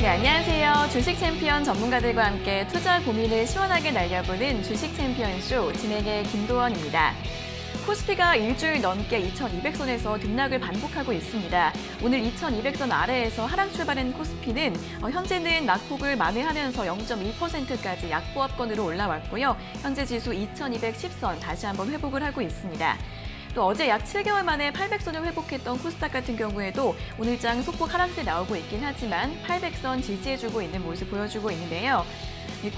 네, 안녕하세요. 주식 챔피언 전문가들과 함께 투자 고민을 시원하게 날려보는 주식 챔피언쇼 진행의 김도원입니다. 코스피가 일주일 넘게 2200선에서 등락을 반복하고 있습니다. 오늘 2200선 아래에서 하락 출발한 코스피는 현재는 낙폭을 만회하면서 0.1%까지 약보합권으로 올라왔고요. 현재 지수 2210선 다시 한번 회복을 하고 있습니다. 또 어제 약 7개월 만에 800선을 회복했던 코스닥 같은 경우에도 오늘장 소폭 하락세 나오고 있긴 하지만 800선 지지해주고 있는 모습 보여주고 있는데요.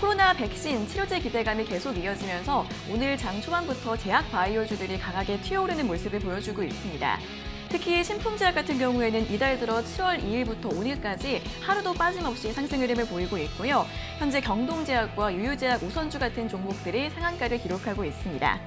코로나 백신 치료제 기대감이 계속 이어지면서 오늘 장 초반부터 제약 바이오주들이 강하게 튀어오르는 모습을 보여주고 있습니다. 특히 신풍제약 같은 경우에는 이달 들어 7월 2일부터 오늘까지 하루도 빠짐없이 상승 흐름을 보이고 있고요. 현재 경동제약과 유유제약 우선주 같은 종목들이 상한가를 기록하고 있습니다.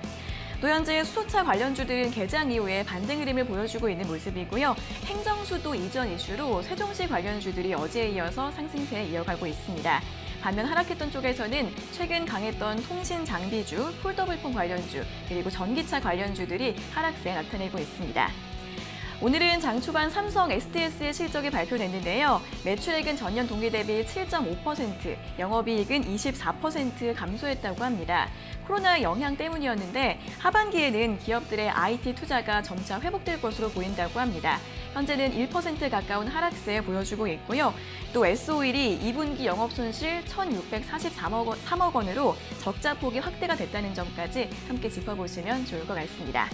또 현재 수소차 관련주들은 개장 이후에 반등 흐름을 보여주고 있는 모습이고요. 행정수도 이전 이슈로 세종시 관련주들이 어제에 이어서 상승세 이어가고 있습니다. 반면 하락했던 쪽에서는 최근 강했던 통신 장비주, 폴더블폰 관련주, 그리고 전기차 관련주들이 하락세 나타내고 있습니다. 오늘은 장 초반 삼성 STS의 실적이 발표됐는데요. 매출액은 전년 동기 대비 7.5%, 영업이익은 24% 감소했다고 합니다. 코로나 영향 때문이었는데 하반기에는 기업들의 IT 투자가 점차 회복될 것으로 보인다고 합니다. 현재는 1% 가까운 하락세 보여주고 있고요. 또 S-오일이 2분기 영업손실 1,643억 원으로 적자 폭이 확대가 됐다는 점까지 함께 짚어보시면 좋을 것 같습니다.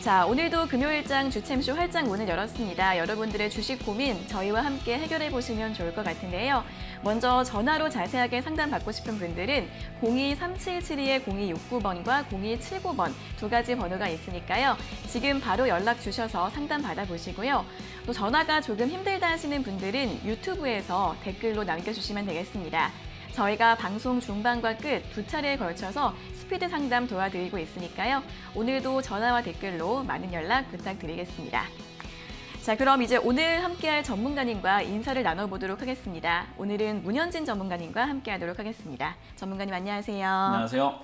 자, 오늘도 금요일장 주챔쇼 활짝 문을 열었습니다. 여러분들의 주식 고민 저희와 함께 해결해 보시면 좋을 것 같은데요. 먼저 전화로 자세하게 상담받고 싶은 분들은 023772-0269번과 0279번 두 가지 번호가 있으니까요. 지금 바로 연락 주셔서 상담 받아보시고요. 또 전화가 조금 힘들다 하시는 분들은 유튜브에서 댓글로 남겨주시면 되겠습니다. 저희가 방송 중반과 끝 두 차례에 걸쳐서 스피드 상담 도와드리고 있으니까요. 오늘도 전화와 댓글로 많은 연락 부탁드리겠습니다. 자, 그럼 이제 오늘 함께할 전문가님과 인사를 나눠보도록 하겠습니다. 오늘은 문현진 전문가님과 함께하도록 하겠습니다. 전문가님 안녕하세요. 안녕하세요.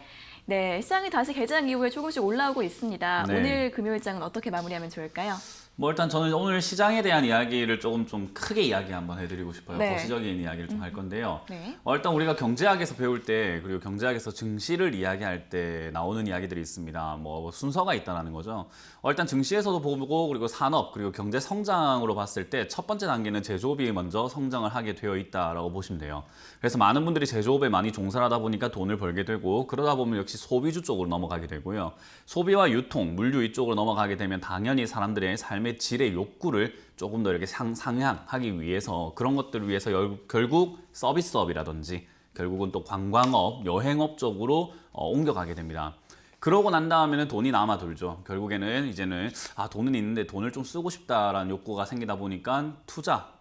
네, 시장이 다시 개장 이후에 조금씩 올라오고 있습니다. 네. 오늘 금요일장은 어떻게 마무리하면 좋을까요? 일단 저는 오늘 시장에 대한 이야기를 좀 크게 이야기 한번 해드리고 싶어요. 네. 거시적인 이야기를 좀 할 건데요. 네. 일단 우리가 경제학에서 배울 때 그리고 경제학에서 증시를 이야기할 때 나오는 이야기들이 있습니다. 순서가 있다는 거죠. 일단 증시에서도 보고 그리고 산업 그리고 경제 성장으로 봤을 때 첫 번째 단계는 제조업이 먼저 성장을 하게 되어 있다라고 보시면 돼요. 그래서 많은 분들이 제조업에 많이 종사하다 보니까 돈을 벌게 되고 그러다 보면 역시 소비주 쪽으로 넘어가게 되고요. 소비와 유통, 물류 이쪽으로 넘어가게 되면 당연히 사람들의 삶의 질의 욕구를 조금 더 이렇게 상향하기 위해서 그런 것들을 위해서 결국 서비스업이라든지 결국은 또 관광업, 여행업 쪽으로 옮겨가게 됩니다. 그러고 난 다음에는 돈이 남아 돌죠. 결국에는 이제는 돈은 있는데 돈을 좀 쓰고 싶다라는 욕구가 생기다 보니까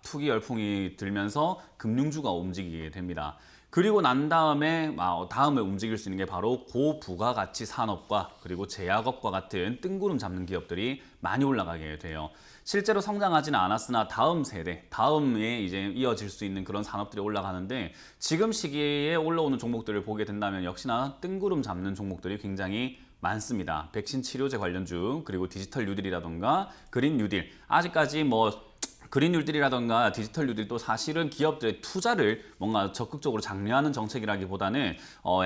투기 열풍이 들면서 금융주가 움직이게 됩니다. 그리고 난 다음에 다음에 움직일 수 있는 게 바로 고부가가치 산업과 그리고 제약업과 같은 뜬구름 잡는 기업들이 많이 올라가게 돼요. 실제로 성장하지는 않았으나 다음 세대, 다음에 이제 이어질 수 있는 그런 산업들이 올라가는데 지금 시기에 올라오는 종목들을 보게 된다면 역시나 뜬구름 잡는 종목들이 굉장히 많습니다. 백신 치료제 관련주, 그리고 디지털 뉴딜이라던가 그린 뉴딜. 아직까지 그린 뉴딜이라던가 디지털 뉴딜도 사실은 기업들의 투자를 뭔가 적극적으로 장려하는 정책이라기보다는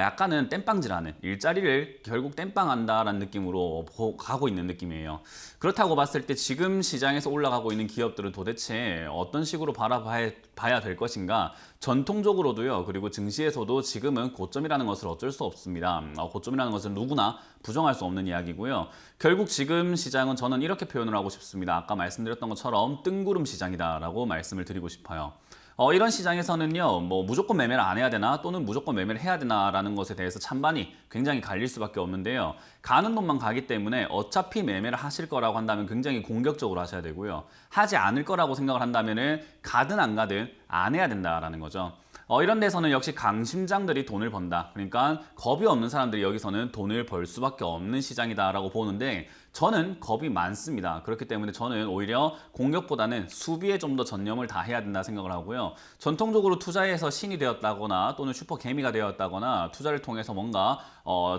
약간은 땜빵질하는 일자리를 결국 땜빵한다라는 느낌으로 가고 있는 느낌이에요. 그렇다고 봤을 때 지금 시장에서 올라가고 있는 기업들은 도대체 어떤 식으로 바라봐야 될 것인가? 전통적으로도요. 그리고 증시에서도 지금은 고점이라는 것을 어쩔 수 없습니다. 고점이라는 것은 누구나 부정할 수 없는 이야기고요. 결국 지금 시장은 저는 이렇게 표현을 하고 싶습니다. 아까 말씀드렸던 것처럼 뜬구름 시장이다라고 말씀을 드리고 싶어요. 이런 시장에서는요, 무조건 매매를 안 해야 되나 또는 무조건 매매를 해야 되나라는 것에 대해서 찬반이 굉장히 갈릴 수밖에 없는데요. 가는 돈만 가기 때문에 어차피 매매를 하실 거라고 한다면 굉장히 공격적으로 하셔야 되고요. 하지 않을 거라고 생각을 한다면은 가든 안 가든 안 해야 된다라는 거죠. 이런 데서는 역시 강심장들이 돈을 번다. 그러니까 겁이 없는 사람들이 여기서는 돈을 벌 수밖에 없는 시장이다라고 보는데 저는 겁이 많습니다. 그렇기 때문에 저는 오히려 공격보다는 수비에 좀 더 전념을 다해야 된다 생각을 하고요. 전통적으로 투자에서 신이 되었다거나 또는 슈퍼 개미가 되었다거나 투자를 통해서 뭔가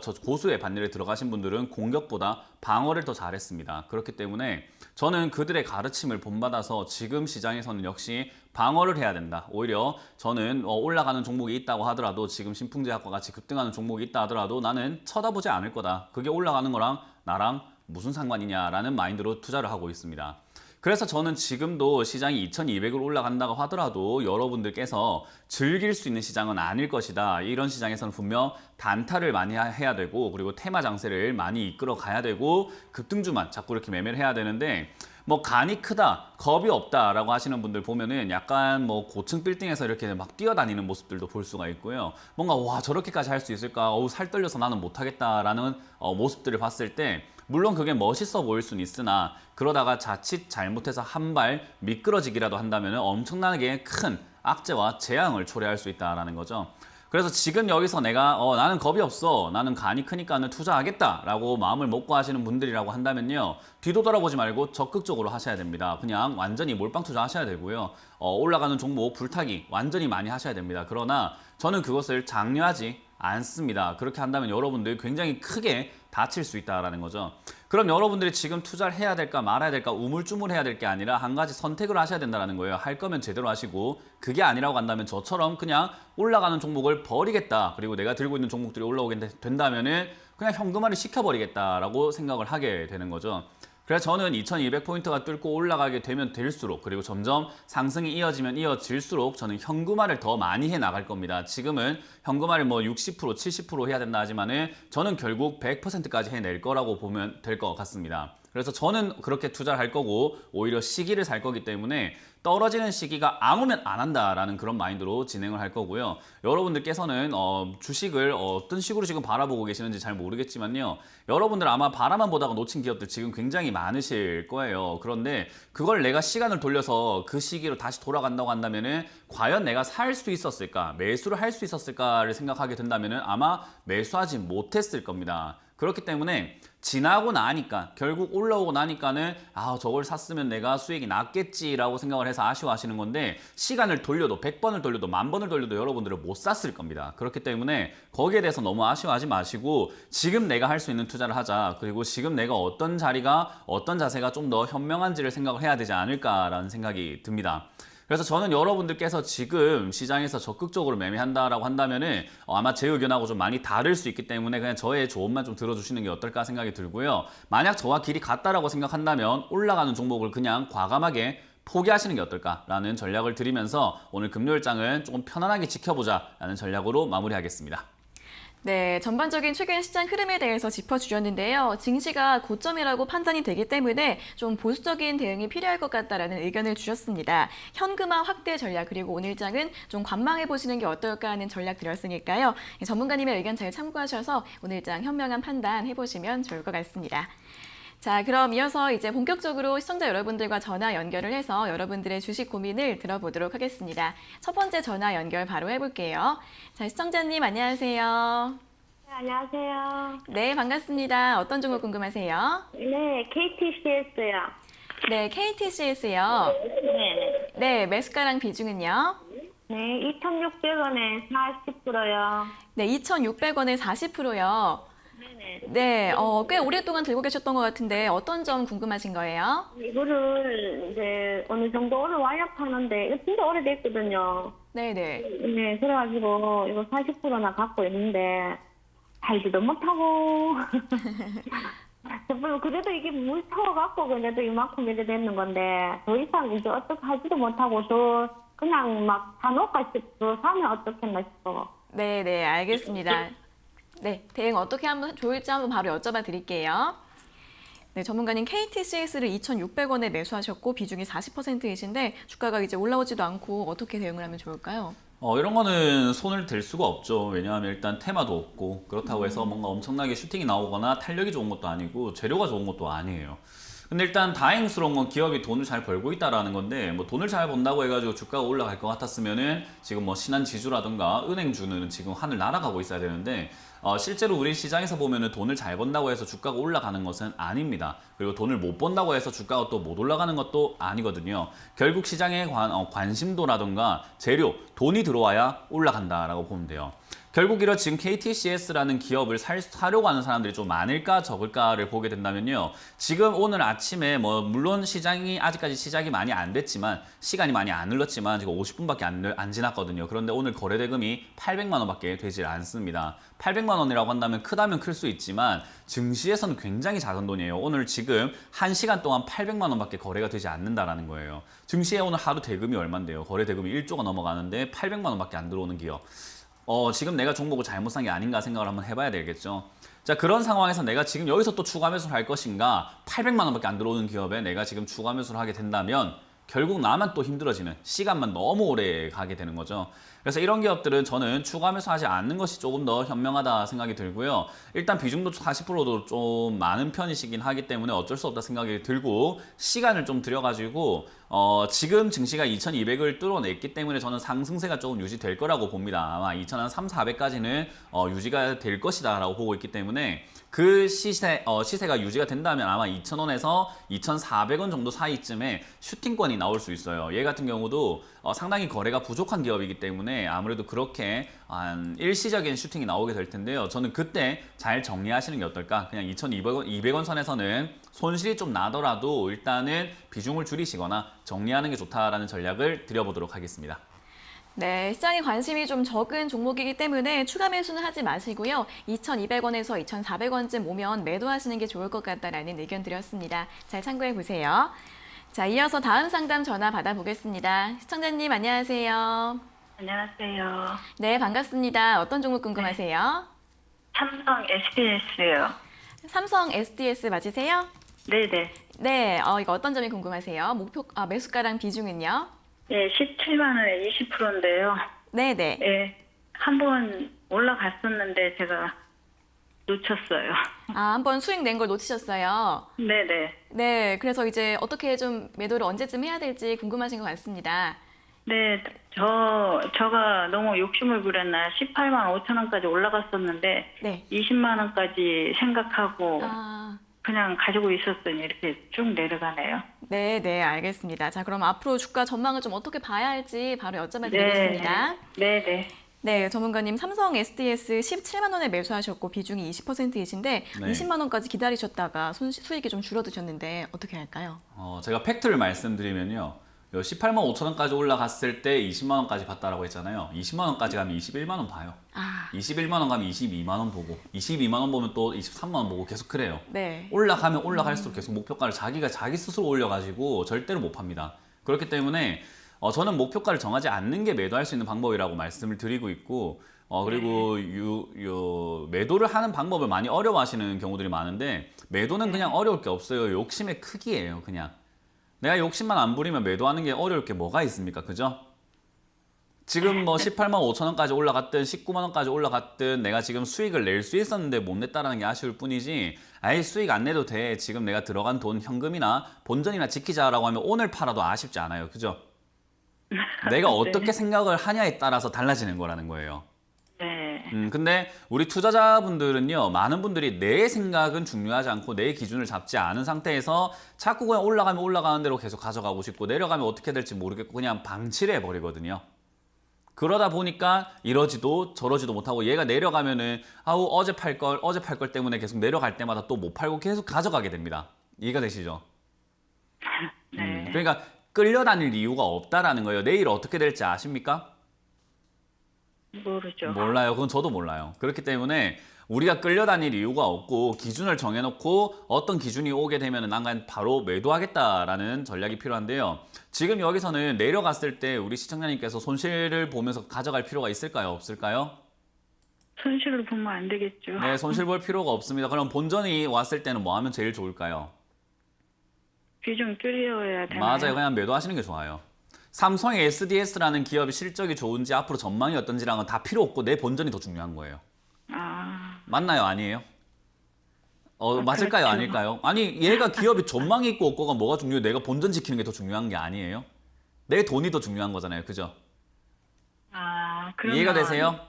저 고수의 반열에 들어가신 분들은 공격보다 방어를 더 잘했습니다. 그렇기 때문에 저는 그들의 가르침을 본받아서 지금 시장에서는 역시 방어를 해야 된다. 오히려 저는 올라가는 종목이 있다고 하더라도 지금 신풍제약과 같이 급등하는 종목이 있다 하더라도 나는 쳐다보지 않을 거다. 그게 올라가는 거랑 나랑 무슨 상관이냐라는 마인드로 투자를 하고 있습니다. 그래서 저는 지금도 시장이 2200으로 올라간다고 하더라도 여러분들께서 즐길 수 있는 시장은 아닐 것이다. 이런 시장에서는 분명 단타를 많이 해야 되고 그리고 테마 장세를 많이 이끌어 가야 되고 급등주만 자꾸 이렇게 매매를 해야 되는데 뭐 간이 크다, 겁이 없다라고 하시는 분들 보면은 약간 뭐 고층 빌딩에서 이렇게 막 뛰어다니는 모습들도 볼 수가 있고요. 뭔가 와 저렇게까지 할 수 있을까? 어우 살 떨려서 나는 못하겠다라는 모습들을 봤을 때 물론 그게 멋있어 보일 수는 있으나 그러다가 자칫 잘못해서 한 발 미끄러지기라도 한다면 엄청나게 큰 악재와 재앙을 초래할 수 있다라는 거죠. 그래서 지금 여기서 내가 나는 겁이 없어, 나는 간이 크니까는 투자하겠다라고 마음을 먹고 하시는 분들이라고 한다면요, 뒤도 돌아보지 말고 적극적으로 하셔야 됩니다. 그냥 완전히 몰빵 투자하셔야 되고요. 올라가는 종목 불타기 완전히 많이 하셔야 됩니다. 그러나 저는 그것을 장려하지 않습니다. 그렇게 한다면 여러분들 굉장히 크게 다칠 수 있다라는 거죠. 그럼 여러분들이 지금 투자를 해야 될까 말아야 될까 우물쭈물해야 될 게 아니라 한 가지 선택을 하셔야 된다는 거예요. 할 거면 제대로 하시고 그게 아니라고 한다면 저처럼 그냥 올라가는 종목을 버리겠다. 그리고 내가 들고 있는 종목들이 올라오게 된다면은 그냥 현금화를 시켜버리겠다라고 생각을 하게 되는 거죠. 그래서 저는 2200포인트가 뚫고 올라가게 되면 될수록 그리고 점점 상승이 이어지면 이어질수록 저는 현금화를 더 많이 해 나갈 겁니다. 지금은 현금화를 뭐 60%, 70% 해야 된다 하지만은 저는 결국 100%까지 해낼 거라고 보면 될 것 같습니다. 그래서 저는 그렇게 투자를 할 거고 오히려 시기를 살 거기 때문에 떨어지는 시기가 안 오면 안 한다라는 그런 마인드로 진행을 할 거고요. 여러분들께서는 주식을 어떤 식으로 지금 바라보고 계시는지 잘 모르겠지만요. 여러분들 아마 바라만 보다가 놓친 기업들 지금 굉장히 많으실 거예요. 그런데 그걸 내가 시간을 돌려서 그 시기로 다시 돌아간다고 한다면은 과연 내가 살 수 있었을까? 매수를 할 수 있었을까를 생각하게 된다면은 아마 매수하지 못했을 겁니다. 그렇기 때문에 지나고 나니까 결국 올라오고 나니까는 저걸 샀으면 내가 수익이 났겠지라고 생각을 해서 아쉬워하시는 건데 시간을 돌려도 100번을 돌려도 10,000번을 돌려도 여러분들은 못 샀을 겁니다. 그렇기 때문에 거기에 대해서 너무 아쉬워하지 마시고 지금 내가 할 수 있는 투자를 하자. 그리고 지금 내가 어떤 자리가 어떤 자세가 좀 더 현명한지를 생각을 해야 되지 않을까라는 생각이 듭니다. 그래서 저는 여러분들께서 지금 시장에서 적극적으로 매매한다라고 한다면은 아마 제 의견하고 좀 많이 다를 수 있기 때문에 그냥 저의 조언만 좀 들어주시는 게 어떨까 생각이 들고요. 만약 저와 길이 같다라고 생각한다면 올라가는 종목을 그냥 과감하게 포기하시는 게 어떨까라는 전략을 드리면서 오늘 금요일장은 조금 편안하게 지켜보자라는 전략으로 마무리하겠습니다. 네, 전반적인 최근 시장 흐름에 대해서 짚어주셨는데요. 증시가 고점이라고 판단이 되기 때문에 좀 보수적인 대응이 필요할 것 같다라는 의견을 주셨습니다. 현금화 확대 전략 그리고 오늘장은 좀 관망해 보시는 게 어떨까 하는 전략 드렸으니까요. 전문가님의 의견 잘 참고하셔서 오늘장 현명한 판단 해보시면 좋을 것 같습니다. 자, 그럼 이어서 이제 본격적으로 시청자 여러분들과 전화 연결을 해서 여러분들의 주식 고민을 들어보도록 하겠습니다. 첫 번째 전화 연결 바로 해볼게요. 자, 시청자님 안녕하세요. 네, 안녕하세요. 네, 반갑습니다. 어떤 종목 궁금하세요? 네, KTCS요. 네, KTCS요. 네네. 네, 매수가랑 비중은요? 네, 2,600원에 40%요. 네, 2,600원에 40%요. 네네. 네, 꽤 오랫동안 들고 계셨던 것 같은데 어떤 점 궁금하신 거예요? 이거를 이제 어느 정도 올라와야 파는데, 이거 진짜 오래됐거든요. 네네. 네, 그래가지고 이거 40%나 갖고 있는데, 팔지도 못하고. 그래도 이게 물 타워갖고 그래도 이만큼 이래 됐는 건데, 더 이상 이제 어떻게 하지도 못하고, 그냥 막 사놓을까 싶어. 사면 어떻겠나 싶어. 네네, 알겠습니다. 네, 대응 어떻게 하면 좋을지 한번 바로 여쭤봐 드릴게요. 네, 전문가님 KTCS를 2,600원에 매수하셨고 비중이 40%이신데 주가가 이제 올라오지도 않고 어떻게 대응을 하면 좋을까요? 이런 거는 손을 댈 수가 없죠. 왜냐하면 일단 테마도 없고 그렇다고 해서 뭔가 엄청나게 슈팅이 나오거나 탄력이 좋은 것도 아니고 재료가 좋은 것도 아니에요. 근데 일단 다행스러운 건 기업이 돈을 잘 벌고 있다라는 건데 뭐 돈을 잘 번다고 해가지고 주가가 올라갈 것 같았으면은 지금 뭐 신한지주라든가 은행주는 지금 하늘 날아가고 있어야 되는데 실제로 우리 시장에서 보면은 돈을 잘 번다고 해서 주가가 올라가는 것은 아닙니다. 그리고 돈을 못 번다고 해서 주가가 또 못 올라가는 것도 아니거든요. 결국 시장의 관심도라든가 재료, 돈이 들어와야 올라간다라고 보면 돼요. 결국 이런 지금 KTCS라는 기업을 사려고 하는 사람들이 좀 많을까 적을까를 보게 된다면요. 지금 오늘 아침에 뭐 물론 시장이 아직까지 시작이 많이 안 됐지만 시간이 많이 안 흘렀지만 지금 50분밖에 안 지났거든요. 그런데 오늘 거래 대금이 800만 원밖에 되질 않습니다. 800만 원이라고 한다면 크다면 클 수 있지만 증시에서는 굉장히 작은 돈이에요. 오늘 지금 1시간 동안 800만 원밖에 거래가 되지 않는다라는 거예요. 증시에 오늘 하루 대금이 얼만데요. 거래 대금이 1조가 넘어가는데 800만 원밖에 안 들어오는 기업. 지금 내가 종목을 잘못 산 게 아닌가 생각을 한번 해봐야 되겠죠. 자, 그런 상황에서 내가 지금 여기서 또 추가 매수를 할 것인가, 800만 원밖에 안 들어오는 기업에 내가 지금 추가 매수를 하게 된다면 결국 나만 또 힘들어지는, 시간만 너무 오래 가게 되는 거죠. 그래서 이런 기업들은 저는 추가 매수하지 않는 것이 조금 더 현명하다 생각이 들고요. 일단 비중도 40%도 좀 많은 편이시긴 하기 때문에 어쩔 수 없다 생각이 들고, 시간을 좀 들여가지고 지금 증시가 2200을 뚫어냈기 때문에 저는 상승세가 조금 유지될 거라고 봅니다. 아마 2300~400까지는 유지가 될 것이다 라고 보고 있기 때문에 그 시세가 유지가 된다면 아마 2000원에서 2400원 정도 사이쯤에 슈팅권이 나올 수 있어요. 얘 같은 경우도 상당히 거래가 부족한 기업이기 때문에 아무래도 그렇게 한 일시적인 슈팅이 나오게 될 텐데요. 저는 그때 잘 정리하시는 게 어떨까? 그냥 2200원 선에서는 손실이 좀 나더라도 일단은 비중을 줄이시거나 정리하는 게 좋다라는 전략을 드려보도록 하겠습니다. 네, 시장에 관심이 좀 적은 종목이기 때문에 추가 매수는 하지 마시고요. 2,200원에서 2,400원쯤 오면 매도하시는 게 좋을 것 같다라는 의견 드렸습니다. 잘 참고해 보세요. 자, 이어서 다음 상담 전화 받아보겠습니다. 시청자님 안녕하세요. 안녕하세요. 네, 반갑습니다. 어떤 종목 궁금하세요? 삼성 SDS요. 삼성 SDS 맞으세요? 네네. 네, 이거 어떤 점이 궁금하세요? 매수가랑 비중은요? 예, 17만 원에 20%인데요. 네네. 예, 한번 올라갔었는데 제가 놓쳤어요. 한번 수익 낸 걸 놓치셨어요. 네네. 네, 그래서 이제 어떻게 좀 매도를 언제쯤 해야 될지 궁금하신 것 같습니다. 네, 제가 너무 욕심을 부렸나 18만 5천 원까지 올라갔었는데 네. 20만 원까지 생각하고 아, 그냥 가지고 있었더니 이렇게 쭉 내려가네요. 네, 네, 알겠습니다. 자, 그럼 앞으로 주가 전망을 좀 어떻게 봐야 할지 바로 여쭤봐 네. 드리겠습니다. 네네. 네, 전문가님 삼성 SDS 17만 원에 매수하셨고 비중이 20%이신데 네. 20만 원까지 기다리셨다가 수익이 좀 줄어드셨는데 어떻게 할까요? 제가 팩트를 말씀드리면요. 18만 5천 원까지 올라갔을 때 20만 원까지 봤다라고 했잖아요. 20만 원까지 가면 21만 원 봐요. 21만 원 가면 22만 원 보고 22만 원 보면 또 23만 원 보고 계속 그래요. 네. 올라가면 올라갈수록 계속 목표가를 자기 스스로 올려가지고 절대로 못 팝니다. 그렇기 때문에 저는 목표가를 정하지 않는 게 매도할 수 있는 방법이라고 말씀을 드리고 있고 그리고 매도를 하는 방법을 많이 어려워하시는 경우들이 많은데 매도는 그냥 어려울 게 없어요. 욕심의 크기예요. 그냥 내가 욕심만 안 부리면 매도하는 게 어려울 게 뭐가 있습니까? 그죠? 지금 뭐 18만 5천 원까지 올라갔든 19만 원까지 올라갔든 내가 지금 수익을 낼 수 있었는데 못 냈다는 게 아쉬울 뿐이지 아예 수익 안 내도 돼. 지금 내가 들어간 돈 현금이나 본전이나 지키자라고 하면 오늘 팔아도 아쉽지 않아요. 그죠? 내가 어떻게 생각을 하냐에 따라서 달라지는 거라는 거예요. 네. 근데 우리 투자자분들은요, 많은 분들이 내 생각은 중요하지 않고 내 기준을 잡지 않은 상태에서 자꾸 그냥 올라가면 올라가는 대로 계속 가져가고 싶고 내려가면 어떻게 될지 모르겠고 그냥 방치를 해버리거든요. 그러다 보니까 이러지도 저러지도 못하고 얘가 내려가면은 어제 팔 걸 때문에 계속 내려갈 때마다 또 못 팔고 계속 가져가게 됩니다. 이해가 되시죠? 네. 그러니까 끌려다닐 이유가 없다라는 거예요. 내일 어떻게 될지 아십니까? 모르죠. 몰라요. 그건 저도 몰라요. 그렇기 때문에 우리가 끌려다닐 이유가 없고 기준을 정해놓고 어떤 기준이 오게 되면 난 바로 매도하겠다라는 전략이 필요한데요. 지금 여기서는 내려갔을 때 우리 시청자님께서 손실을 보면서 가져갈 필요가 있을까요? 없을까요? 손실을 보면 안 되겠죠. 네, 손실 볼 필요가 없습니다. 그럼 본전이 왔을 때는 뭐 하면 제일 좋을까요? 비중 줄여야 되나요? 맞아요. 그냥 매도하시는 게 좋아요. 삼성의 SDS라는 기업이 실적이 좋은지 앞으로 전망이 어떤지랑은 다 필요 없고 내 본전이 더 중요한 거예요. 맞나요? 아니에요? 맞을까요? 그렇죠. 아닐까요? 아니, 얘가 기업이 전망이 있고 없고가 뭐가 중요해요? 내가 본전 지키는 게 더 중요한 게 아니에요? 내 돈이 더 중요한 거잖아요. 그죠? 그러면 이해가 되세요?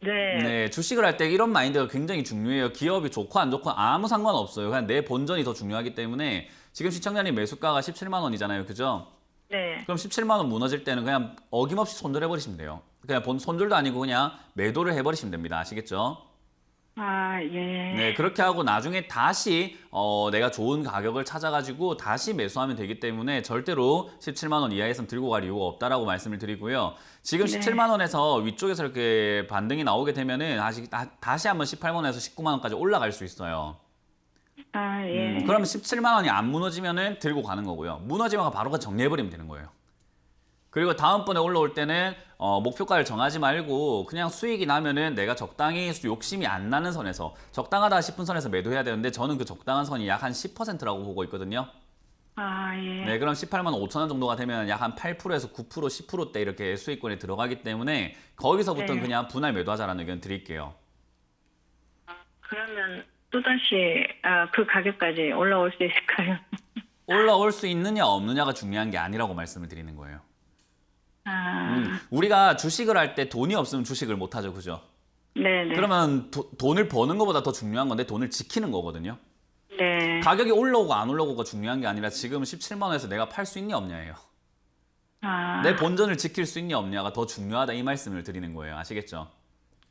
네. 네, 주식을 할 때 이런 마인드가 굉장히 중요해요. 기업이 좋고 안 좋고 아무 상관없어요. 그냥 내 본전이 더 중요하기 때문에 지금 시청자님 매수가가 17만 원이잖아요. 그죠? 네. 그럼 17만 원 무너질 때는 그냥 어김없이 손절해버리시면 돼요. 그냥 손절도 아니고 그냥 매도를 해버리시면 됩니다. 아시겠죠? 예. 네, 그렇게 하고 나중에 다시 내가 좋은 가격을 찾아가지고 다시 매수하면 되기 때문에 절대로 17만 원 이하에선 들고 갈 이유가 없다라고 말씀을 드리고요. 지금 네. 17만 원에서 위쪽에서 이렇게 반등이 나오게 되면은 다시 한번 18만 원에서 19만 원까지 올라갈 수 있어요. 예. 그러면 17만 원이 안 무너지면은 들고 가는 거고요. 무너지면 바로 정리해버리면 되는 거예요. 그리고 다음번에 올라올 때는 목표가를 정하지 말고 그냥 수익이 나면은 내가 적당히 욕심이 안 나는 선에서 적당하다 싶은 선에서 매도해야 되는데 저는 그 적당한 선이 약 한 10%라고 보고 있거든요. 예. 네, 그럼 18만 5천 원 정도가 되면 약 한 8%에서 9%, 10%대 이렇게 수익권에 들어가기 때문에 거기서부터는 네. 그냥 분할 매도하자라는 의견 드릴게요. 그러면 또다시 그 가격까지 올라올 수 있을까요? 올라올 수 있느냐 없느냐가 중요한 게 아니라고 말씀을 드리는 거예요. 아, 우리가 주식을 할 때 돈이 없으면 주식을 못 하죠, 그죠? 네네. 그러면 돈을 버는 것보다 더 중요한 건데 돈을 지키는 거거든요. 네. 가격이 올라오고 안 올라오고가 중요한 게 아니라 지금 17만 원에서 내가 팔 수 있냐 없냐예요. 아, 내 본전을 지킬 수 있냐 없냐가 더 중요하다 이 말씀을 드리는 거예요. 아시겠죠?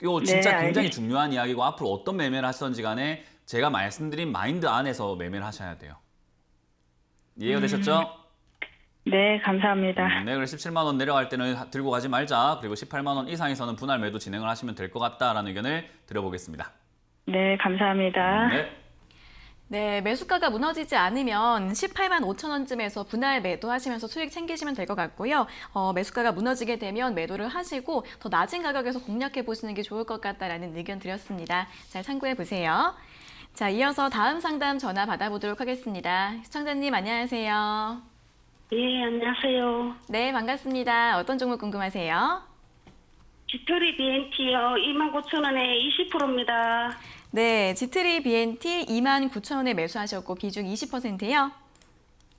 이거 진짜 네, 굉장히 알겠- 중요한 이야기고 앞으로 어떤 매매를 하시던지 간에 제가 말씀드린 마인드 안에서 매매를 하셔야 돼요. 이해가 되셨죠? 네, 감사합니다. 네, 그래서 17만 원 내려갈 때는 들고 가지 말자. 그리고 18만 원 이상에서는 분할 매도 진행을 하시면 될 것 같다라는 의견을 드려보겠습니다. 네, 감사합니다. 네. 네, 매수가가 무너지지 않으면 18만 5천 원쯤에서 분할 매도하시면서 수익 챙기시면 될 것 같고요. 매수가가 무너지게 되면 매도를 하시고 더 낮은 가격에서 공략해 보시는 게 좋을 것 같다라는 의견 드렸습니다. 잘 참고해 보세요. 자, 이어서 다음 상담 전화 받아보도록 하겠습니다. 시청자님 안녕하세요. 예, 안녕하세요. 네, 반갑습니다. 어떤 종목 궁금하세요? 지토리 BNT요. 29,000원에 20%입니다. 네, 지트리 BNT 29,000원에 매수하셨고 비중 20%요?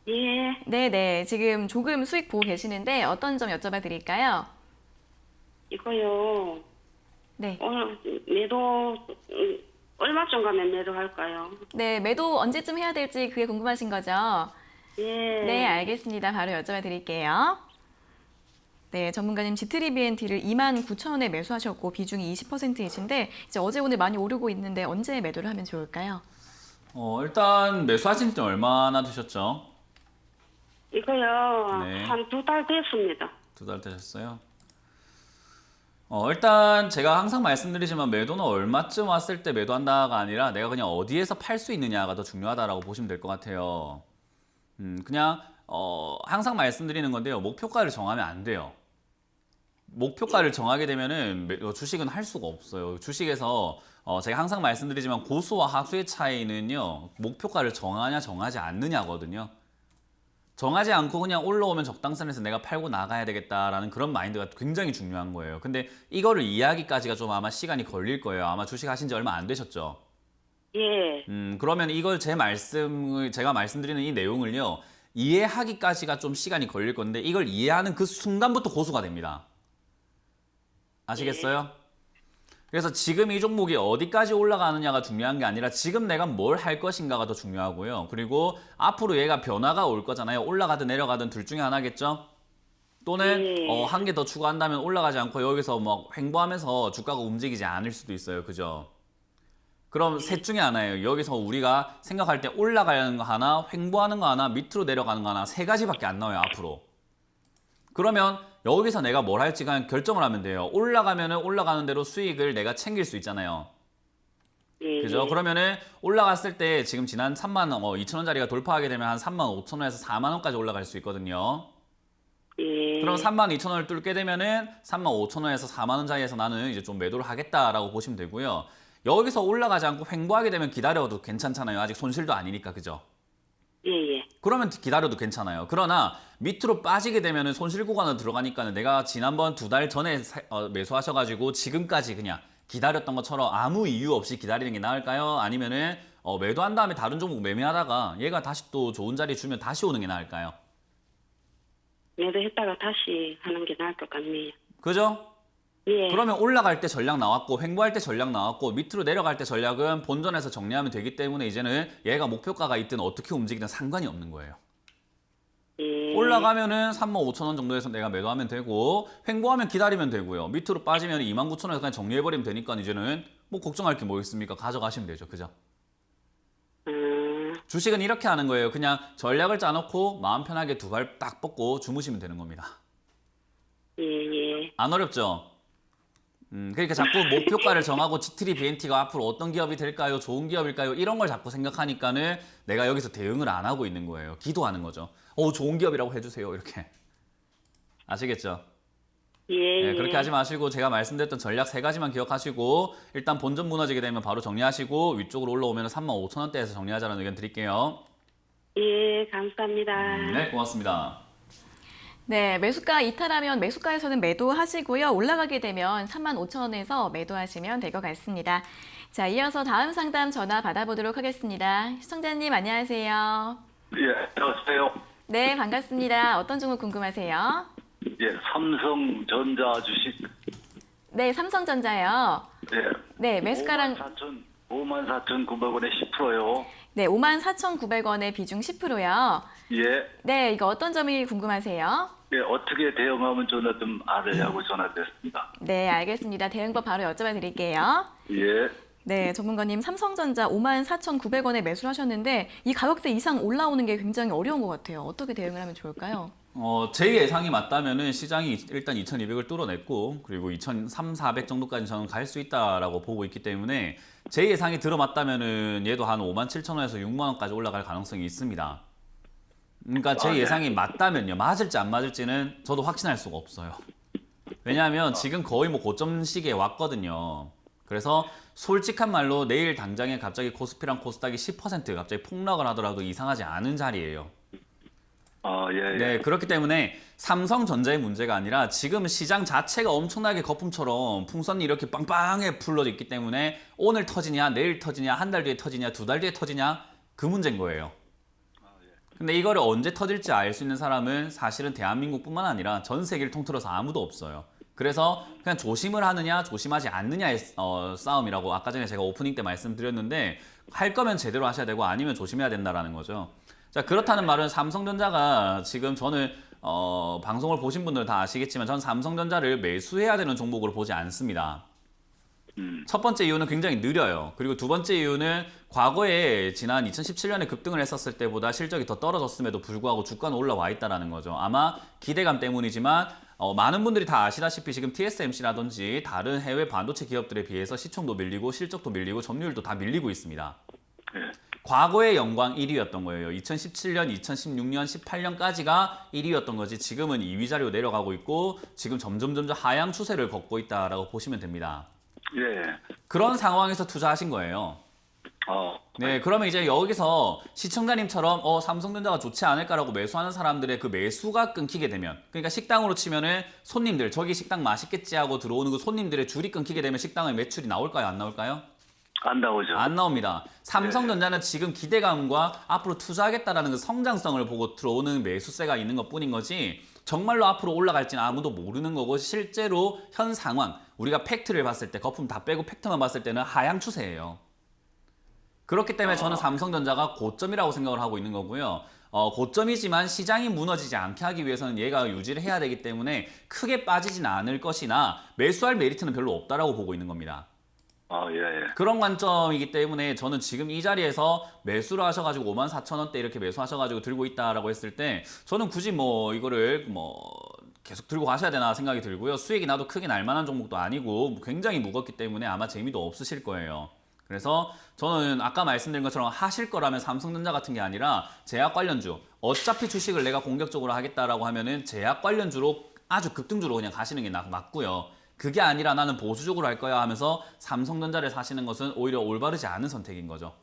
예, 네네, 지금 조금 수익 보고 계시는데 어떤 점 여쭤봐 드릴까요? 이거요. 네. 오늘 매도 얼마쯤 가면 매도할까요? 네, 매도 언제쯤 해야 될지 그게 궁금하신 거죠? 예. 네, 알겠습니다. 바로 여쭤봐 드릴게요. 네, 전문가님 지트리 BNT를 29,000원에 매수하셨고 비중이 20%이신데 이제 어제 오늘 많이 오르고 있는데 언제 매도를 하면 좋을까요? 일단 매수하신 지 얼마나 되셨죠? 이거요. 네. 한 2달 됐습니다. 2달 되셨어요? 일단 제가 항상 말씀드리지만 매도는 얼마쯤 왔을 때 매도한다가 아니라 내가 그냥 어디에서 팔 수 있느냐가 더 중요하다라고 보시면 될 것 같아요. 그냥 항상 말씀드리는 건데요. 목표가를 정하면 안 돼요. 목표가를 정하게 되면은 주식은 할 수가 없어요. 주식에서 제가 항상 말씀드리지만 고수와 하수의 차이는요. 목표가를 정하냐 정하지 않느냐거든요. 정하지 않고 그냥 올라오면 적당선에서 내가 팔고 나가야 되겠다라는 그런 마인드가 굉장히 중요한 거예요. 근데 이거를 이해하기까지가 좀 아마 시간이 걸릴 거예요. 아마 주식 하신 지 얼마 안 되셨죠? 예. 그러면 이걸 제가 말씀드리는 이 내용을요. 이해하기까지가 좀 시간이 걸릴 건데 이걸 이해하는 그 순간부터 고수가 됩니다. 아시겠어요? 그래서 지금 이 종목이 어디까지 올라가느냐가 중요한 게 아니라 지금 내가 뭘 할 것인가가 더 중요하고요. 그리고 앞으로 얘가 변화가 올 거잖아요. 올라가든 내려가든 둘 중에 하나겠죠? 또는 네. 한 개 더 추가한다면 올라가지 않고 여기서 뭐 횡보하면서 주가가 움직이지 않을 수도 있어요. 그죠? 그럼 셋 중에 하나예요. 여기서 우리가 생각할 때 올라가는 거 하나, 횡보하는 거 하나, 밑으로 내려가는 거 하나 세 가지밖에 안 나와요. 앞으로. 그러면 여기서 내가 뭘 할지 그냥 결정을 하면 돼요. 올라가면은 올라가는 대로 수익을 내가 챙길 수 있잖아요. 예. 그죠? 그러면은 올라갔을 때 지금 지난 3만 2천 원짜리가 돌파하게 되면 한 3만 5천 원에서 4만 원까지 올라갈 수 있거든요. 예. 그럼 3만 2천 원을 뚫게 되면은 3만 5천 원에서 4만 원 사이에서 나는 이제 좀 매도를 하겠다라고 보시면 되고요. 여기서 올라가지 않고 횡보하게 되면 기다려도 괜찮잖아요. 아직 손실도 아니니까. 그죠? 예, 예. 그러면 기다려도 괜찮아요. 그러나 밑으로 빠지게 되면은 손실 구간으로 들어가니까는 내가 지난번 2달 전에 매수하셔가지고 지금까지 그냥 기다렸던 것처럼 아무 이유 없이 기다리는 게 나을까요? 아니면은 매도한 다음에 다른 종목 매매하다가 얘가 다시 또 좋은 자리 주면 다시 오는 게 나을까요? 매도했다가 다시 하는 게 나을 것 같네요. 그죠? 예. 그러면 올라갈 때 전략 나왔고 횡보할 때 전략 나왔고 밑으로 내려갈 때 전략은 본전에서 정리하면 되기 때문에 이제는 얘가 목표가가 있든 어떻게 움직이든 상관이 없는 거예요. 예. 올라가면은 35,000원 정도에서 내가 매도하면 되고 횡보하면 기다리면 되고요. 밑으로 빠지면 29,000원에서 그냥 정리해버리면 되니까 이제는 뭐 걱정할 게 뭐 있습니까? 가져가시면 되죠. 그죠? 주식은 이렇게 하는 거예요. 그냥 전략을 짜놓고 마음 편하게 두 발 딱 뻗고 주무시면 되는 겁니다. 예, 예. 안 어렵죠? 그러니까 자꾸 목표가를 정하고 GTD, BNT가 앞으로 어떤 기업이 될까요? 좋은 기업일까요? 이런 걸 자꾸 생각하니까는 내가 여기서 대응을 안 하고 있는 거예요. 기도하는 거죠. 좋은 기업이라고 해주세요. 이렇게. 아시겠죠? 예, 네, 예. 그렇게 하지 마시고 제가 말씀드렸던 전략 3가지만 기억하시고 일단 본전 무너지게 되면 바로 정리하시고 위쪽으로 올라오면 35,000원대에서 정리하자는 의견 드릴게요. 예, 감사합니다. 네, 고맙습니다. 네, 매수가 이탈하면 매수가에서는 매도하시고요. 올라가게 되면 35,000원에서 매도하시면 될 것 같습니다. 자, 이어서 다음 상담 전화 받아보도록 하겠습니다. 시청자님 안녕하세요. 예, 안녕하세요. 네, 반갑습니다. 어떤 종목 궁금하세요? 예, 삼성전자 주식. 네, 삼성전자요. 예. 네, 매수가랑 54,900원에 10%요. 네, 54,900원에 비중 10%요. 예. 네, 이거 어떤 점이 궁금하세요? 예, 어떻게 대응하면 전화 좀 알으려고 전화드렸습니다. 네, 알겠습니다. 대응법 바로 여쭤봐 드릴게요. 예. 네, 전문가님 삼성전자 54,900원에 매수를 하셨는데 이 가격대 이상 올라오는 게 굉장히 어려운 것 같아요. 어떻게 대응을 하면 좋을까요? 제 예상이 맞다면은 시장이 일단 2,200을 뚫어냈고 그리고 2,300, 400 정도까지 저는 갈 수 있다라고 보고 있기 때문에 제 예상이 들어맞다면은 얘도 한 57,000원에서 6만 원까지 올라갈 가능성이 있습니다. 그러니까 제 예상이 맞다면요. 맞을지 안 맞을지는 저도 확신할 수가 없어요. 왜냐하면 지금 거의 뭐 고점 시기에 왔거든요. 그래서 솔직한 말로 내일 당장에 갑자기 코스피랑 코스닥이 10% 갑자기 폭락을 하더라도 이상하지 않은 자리예요. 예, 예. 네, 그렇기 때문에 삼성전자의 문제가 아니라 지금 시장 자체가 엄청나게 거품처럼 풍선이 이렇게 빵빵하게 불러져 있기 때문에 오늘 터지냐, 내일 터지냐, 한 달 뒤에 터지냐, 두 달 뒤에 터지냐 그 문제인 거예요. 근데 이거를 언제 터질지 알 수 있는 사람은 사실은 대한민국뿐만 아니라 전 세계를 통틀어서 아무도 없어요. 그래서 그냥 조심을 하느냐 조심하지 않느냐의 싸움이라고 아까 전에 제가 오프닝 때 말씀드렸는데 할 거면 제대로 하셔야 되고 아니면 조심해야 된다라는 거죠. 자, 그렇다는 말은 삼성전자가 지금 저는 방송을 보신 분들 다 아시겠지만 저는 삼성전자를 매수해야 되는 종목으로 보지 않습니다. 첫 번째 이유는 굉장히 느려요. 그리고 두 번째 이유는 과거에 지난 2017년에 급등을 했었을 때보다 실적이 더 떨어졌음에도 불구하고 주가는 올라와 있다는 거죠. 아마 기대감 때문이지만 많은 분들이 다 아시다시피 지금 TSMC라든지 다른 해외 반도체 기업들에 비해서 시총도 밀리고 실적도 밀리고 점유율도 다 밀리고 있습니다. 과거의 영광 1위였던 거예요. 2017년, 2016년, 18년까지가 1위였던 거지 지금은 2위 자리로 내려가고 있고 지금 점점 하향 추세를 걷고 있다라고 보시면 됩니다. 예. 그런 상황에서 투자하신 거예요. 네, 그러면 이제 여기서 시청자님처럼 삼성전자가 좋지 않을까라고 매수하는 사람들의 그 매수가 끊기게 되면 그러니까 식당으로 치면은 손님들 저기 식당 맛있겠지 하고 들어오는 그 손님들의 줄이 끊기게 되면 식당의 매출이 나올까요? 안 나올까요? 안 나오죠. 안 나옵니다. 삼성전자는 지금 기대감과 앞으로 투자하겠다라는 그 성장성을 보고 들어오는 매수세가 있는 것뿐인 거지 정말로 앞으로 올라갈지는 아무도 모르는 거고 실제로 현 상황 우리가 팩트를 봤을 때 거품 다 빼고 팩트만 봤을 때는 하향 추세예요. 그렇기 때문에 저는 삼성전자가 고점이라고 생각을 하고 있는 거고요. 고점이지만 시장이 무너지지 않게 하기 위해서는 얘가 유지를 해야 되기 때문에 크게 빠지진 않을 것이나 매수할 메리트는 별로 없다라고 보고 있는 겁니다. 예. 그런 관점이기 때문에 저는 지금 이 자리에서 매수를 하셔가지고 54,000원대 이렇게 매수하셔가지고 들고 있다라고 했을 때 저는 굳이 이거를 계속 들고 가셔야 되나 생각이 들고요. 수익이 나도 크게 날 만한 종목도 아니고 굉장히 무겁기 때문에 아마 재미도 없으실 거예요. 그래서 저는 아까 말씀드린 것처럼 하실 거라면 삼성전자 같은 게 아니라 제약 관련주 어차피 주식을 내가 공격적으로 하겠다라고 하면은 제약 관련주로 아주 급등주로 그냥 가시는 게 맞고요. 그게 아니라 나는 보수적으로 할 거야 하면서 삼성전자를 사시는 것은 오히려 올바르지 않은 선택인 거죠.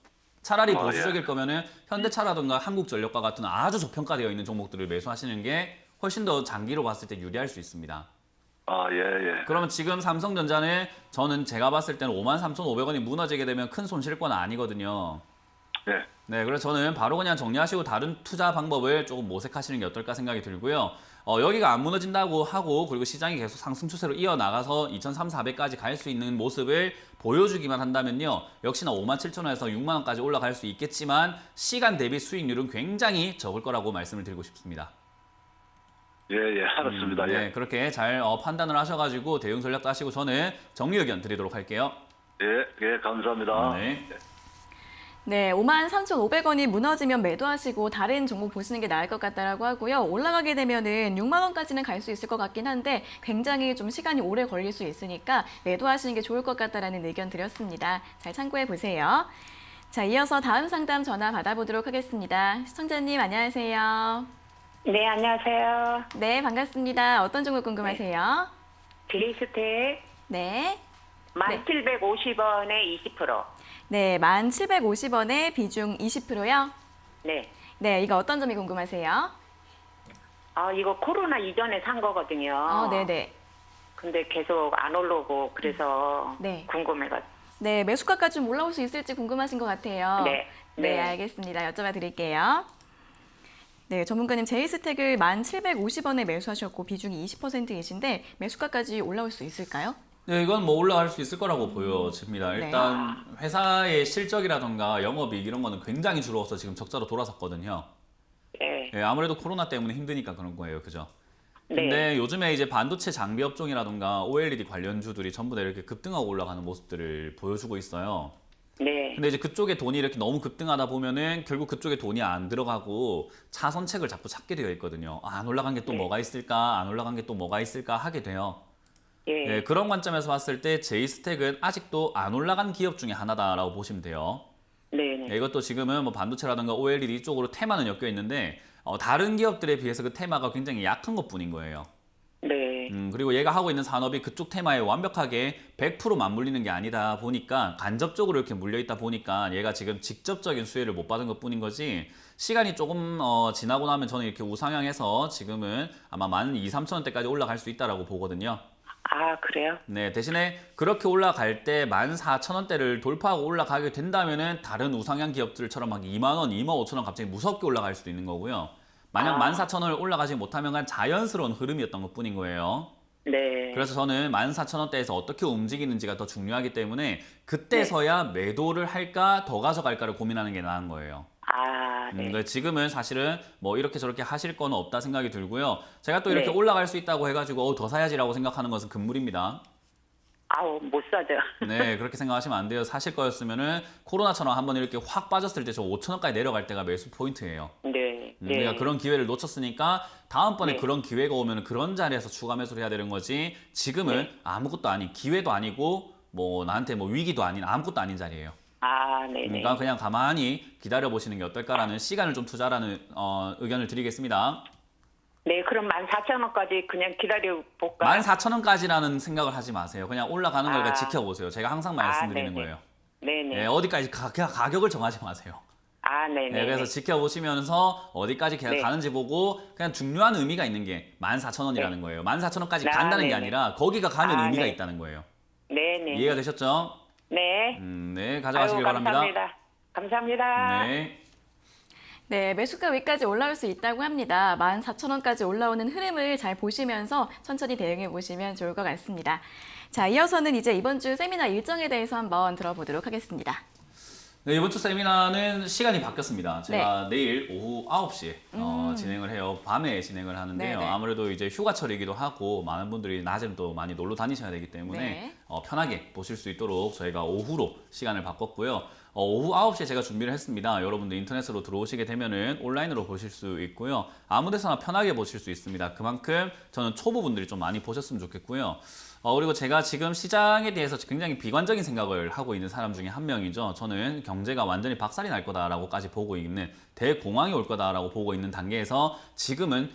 차라리 보수적일 거면은 현대차라든가 한국전력과 같은 아주 저평가되어 있는 종목들을 매수하시는 게 훨씬 더 장기로 봤을 때 유리할 수 있습니다. 예. 그러면 지금 삼성전자는 저는 제가 봤을 때는 53,500원이 무너지게 되면 큰 손실권 아니거든요. 네. 네, 그래서 저는 바로 그냥 정리하시고 다른 투자 방법을 조금 모색하시는 게 어떨까 생각이 들고요. 여기가 안 무너진다고 하고 그리고 시장이 계속 상승 추세로 이어나가서 2,300~400까지 갈 수 있는 모습을 보여주기만 한다면요. 역시나 57,000원에서 6만 원까지 올라갈 수 있겠지만 시간 대비 수익률은 굉장히 적을 거라고 말씀을 드리고 싶습니다. 예, 알았습니다. 네, 예. 그렇게 잘 판단을 하셔가지고 대응 전략도 하시고 저는 정리 의견 드리도록 할게요. 예, 감사합니다. 네. 네, 53,500원이 무너지면 매도하시고 다른 종목 보시는 게 나을 것 같다라고 하고요. 올라가게 되면은 6만 원까지는 갈 수 있을 것 같긴 한데 굉장히 좀 시간이 오래 걸릴 수 있으니까 매도하시는 게 좋을 것 같다라는 의견 드렸습니다. 잘 참고해 보세요. 자, 이어서 다음 상담 전화 받아보도록 하겠습니다. 시청자님 안녕하세요. 네, 안녕하세요. 네, 반갑습니다. 어떤 종목 궁금하세요? 드리스텍 네. 1,750원에 20%. 네, 1,750원에 비중 20%요? 네. 네, 이거 어떤 점이 궁금하세요? 이거 코로나 이전에 산 거거든요. 네네. 근데 계속 안 올라오고 그래서 네. 궁금해가지고. 네, 매수가까지 좀 올라올 수 있을지 궁금하신 것 같아요. 네. 네, 네. 알겠습니다. 여쭤봐 드릴게요. 네, 전문가님 제이스택을 1,750원에 매수하셨고 비중이 20%이신데 매수가까지 올라올 수 있을까요? 네, 이건 뭐 올라갈 수 있을 거라고 보여집니다. 네. 일단 회사의 실적이라던가 영업이익 이런 거는 굉장히 줄어서 지금 적자로 돌아섰거든요. 네. 예, 아무래도 코로나 때문에 힘드니까 그런 거예요. 그죠? 네. 근데 요즘에 이제 반도체 장비 업종이라던가 OLED 관련주들이 전부 다 이렇게 급등하고 올라가는 모습들을 보여주고 있어요. 네. 근데 이제 그쪽에 돈이 이렇게 너무 급등하다 보면은 결국 그쪽에 돈이 안 들어가고 차선책을 자꾸 찾게 되어 있거든요. 안 올라간 게 또 네. 뭐가 있을까? 안 올라간 게 또 뭐가 있을까? 하게 돼요. 예. 네, 그런 관점에서 봤을 때 제이스택은 아직도 안 올라간 기업 중에 하나다라고 보시면 돼요. 네네. 네, 이것도 지금은 뭐 반도체라든가 OLED 쪽으로 테마는 엮여 있는데 다른 기업들에 비해서 그 테마가 굉장히 약한 것뿐인 거예요. 네. 그리고 얘가 하고 있는 산업이 그쪽 테마에 완벽하게 100% 맞물리는 게 아니다 보니까 간접적으로 이렇게 물려 있다 보니까 얘가 지금 직접적인 수혜를 못 받은 것뿐인 거지 시간이 조금 지나고 나면 저는 이렇게 우상향해서 지금은 아마 12,000~13,000원대까지 올라갈 수 있다라고 보거든요. 그래요? 네, 대신에 그렇게 올라갈 때 14,000원대를 돌파하고 올라가게 된다면은 다른 우상향 기업들처럼 막 2만 원, 25,000원 갑자기 무섭게 올라갈 수도 있는 거고요. 만약 14,000원을 올라가지 못하면 그냥 자연스러운 흐름이었던 것뿐인 거예요. 네. 그래서 저는 14,000원대에서 어떻게 움직이는지가 더 중요하기 때문에 그때서야 매도를 할까 더 가져갈까를 고민하는 게 나은 거예요. 네. 그러니까 지금은 사실은 뭐 이렇게 저렇게 하실 거는 없다 생각이 들고요. 제가 또 이렇게 네. 올라갈 수 있다고 해가지고 더 사야지라고 생각하는 것은 금물입니다. 못 사죠. 네, 그렇게 생각하시면 안 돼요. 사실 거였으면은 코로나처럼 한번 이렇게 확 빠졌을 때 저 5,000원까지 내려갈 때가 매수 포인트예요. 네. 네. 우리가 그런 기회를 놓쳤으니까 다음번에 네. 그런 기회가 오면 그런 자리에서 추가 매수를 해야 되는 거지 지금은 아무것도 아닌 기회도 아니고 뭐 나한테 뭐 위기도 아닌 아무것도 아닌 자리예요. 네네. 그러니까 그냥 가만히 기다려 보시는 게 어떨까라는 시간을 좀 투자라는 의견을 드리겠습니다. 네, 그럼 14,000원까지 그냥 기다려볼까? 14,000원까지라는 생각을 하지 마세요. 그냥 올라가는 걸 아. 지켜보세요. 제가 항상 말씀드리는 네네. 거예요. 네네. 네, 어디까지 가격을 정하지 마세요. 네네. 네, 그래서 지켜보시면서 어디까지 네. 가는지 보고 그냥 중요한 의미가 있는 게 14,000원이라는 거예요. 14,000원까지 아, 간다는 게 네네. 아니라 거기가 가면 의미가 네. 있다는 거예요. 네네. 이해가 되셨죠? 네. 네, 가져가시길 바랍니다. 감사합니다. 감사합니다. 네. 네, 매수가 위까지 올라올 수 있다고 합니다. 14,000원까지 올라오는 흐름을 잘 보시면서 천천히 대응해 보시면 좋을 것 같습니다. 자, 이어서는 이제 이번 주 세미나 일정에 대해서 한번 들어보도록 하겠습니다. 네, 이번 주 세미나는 시간이 바뀌었습니다. 제가 네. 내일 오후 9시에 진행을 해요. 밤에 진행을 하는데요. 네네. 아무래도 이제 휴가철이기도 하고 많은 분들이 낮에는 또 많이 놀러 다니셔야 되기 때문에 네. 편하게 보실 수 있도록 저희가 오후로 시간을 바꿨고요. 오후 9시에 제가 준비를 했습니다. 여러분들 인터넷으로 들어오시게 되면은 온라인으로 보실 수 있고요. 아무 데서나 편하게 보실 수 있습니다. 그만큼 저는 초보분들이 좀 많이 보셨으면 좋겠고요. 그리고 제가 지금 시장에 대해서 굉장히 비관적인 생각을 하고 있는 사람 중에 한 명이죠. 저는 경제가 완전히 박살이 날 거다라고까지 보고 있는 대공황이 올 거다라고 보고 있는 단계에서 지금은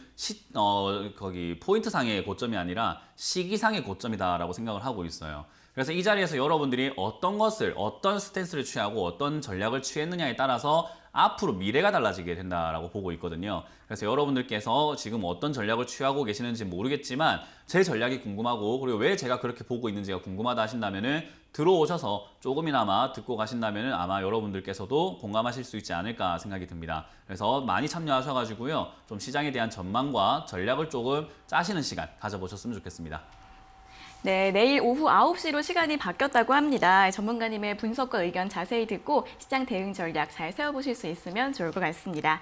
거기 포인트상의 고점이 아니라 시기상의 고점이다라고 생각을 하고 있어요. 그래서 이 자리에서 여러분들이 어떤 것을 어떤 스탠스를 취하고 어떤 전략을 취했느냐에 따라서 앞으로 미래가 달라지게 된다라고 보고 있거든요. 그래서 여러분들께서 지금 어떤 전략을 취하고 계시는지 모르겠지만 제 전략이 궁금하고 그리고 왜 제가 그렇게 보고 있는지가 궁금하다 하신다면은 들어오셔서 조금이나마 듣고 가신다면은 아마 여러분들께서도 공감하실 수 있지 않을까 생각이 듭니다. 그래서 많이 참여하셔가지고요. 좀 시장에 대한 전망과 전략을 조금 짜시는 시간 가져보셨으면 좋겠습니다. 네, 내일 오후 9시로 시간이 바뀌었다고 합니다. 전문가님의 분석과 의견 자세히 듣고 시장 대응 전략 잘 세워보실 수 있으면 좋을 것 같습니다.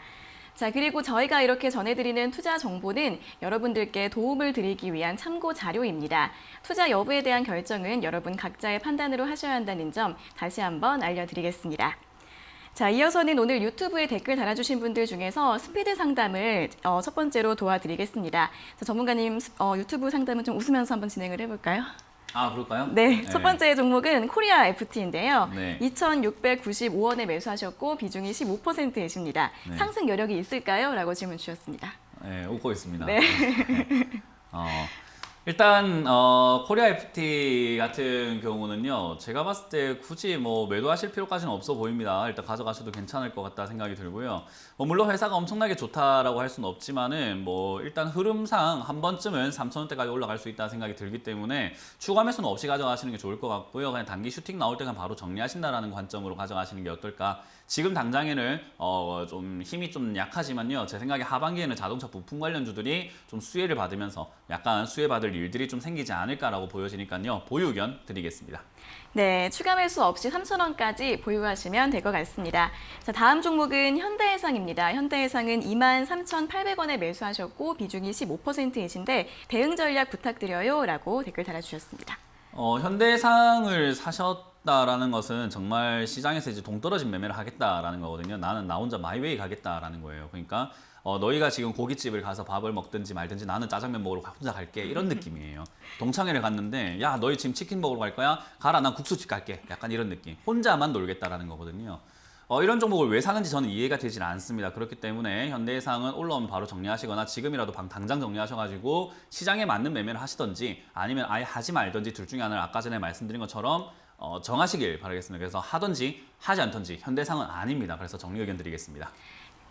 자, 그리고 저희가 이렇게 전해드리는 투자 정보는 여러분들께 도움을 드리기 위한 참고 자료입니다. 투자 여부에 대한 결정은 여러분 각자의 판단으로 하셔야 한다는 점 다시 한번 알려드리겠습니다. 자, 이어서는 오늘 유튜브에 댓글 달아주신 분들 중에서 스피드 상담을 첫 번째로 도와드리겠습니다. 자, 전문가님 유튜브 상담은 좀 웃으면서 한번 진행을 해볼까요? 아, 그럴까요? 네, 첫 번째 종목은 코리아 FT인데요. 네. 2,695원에 매수하셨고 비중이 15%이십니다. 네. 상승 여력이 있을까요? 라고 질문 주셨습니다. 네, 웃고 있습니다. 네. 일단 코리아 FT 같은 경우는요. 제가 봤을 때 굳이 뭐 매도하실 필요까지는 없어 보입니다. 일단 가져가셔도 괜찮을 것 같다 생각이 들고요. 물론 회사가 엄청나게 좋다라고 할 수는 없지만은 뭐 일단 흐름상 한 번쯤은 3,000원대까지 올라갈 수 있다 생각이 들기 때문에 추가 매수는 없이 가져가시는 게 좋을 것 같고요. 그냥 단기 슈팅 나올 때 그냥 바로 정리하신다라는 관점으로 가져가시는 게 어떨까. 지금 당장에는 좀 힘이 좀 약하지만요. 제 생각에 하반기에는 자동차 부품 관련주들이 좀 수혜를 받으면서 약간 수혜받을 일들이 좀 생기지 않을까라고 보여지니까요. 보유 의견 드리겠습니다. 네, 추가 매수 없이 3,000원까지 보유하시면 될 것 같습니다. 자, 다음 종목은 현대해상입니다. 현대해상은 23,800원에 매수하셨고 비중이 15%이신데 대응 전략 부탁드려요 라고 댓글 달아주셨습니다. 현대해상을 사셨다라는 것은 정말 시장에서 이제 동떨어진 매매를 하겠다라는 거거든요. 나는 나 혼자 마이웨이 가겠다라는 거예요. 그러니까 너희가 지금 고깃집을 가서 밥을 먹든지 말든지 나는 짜장면 먹으러 혼자 갈게 이런 느낌이에요. 동창회를 갔는데 야 너희 지금 치킨 먹으러 갈 거야? 가라 난 국수집 갈게. 약간 이런 느낌. 혼자만 놀겠다라는 거거든요. 이런 종목을 왜 사는지 저는 이해가 되질 않습니다. 그렇기 때문에 현대해상은 올라오면 바로 정리하시거나 지금이라도 당장 정리하셔가지고 시장에 맞는 매매를 하시던지 아니면 아예 하지 말던지 둘 중에 하나를 아까 전에 말씀드린 것처럼 정하시길 바라겠습니다. 그래서 하던지 하지 않던지 현대해상은 아닙니다. 그래서 정리 의견 드리겠습니다.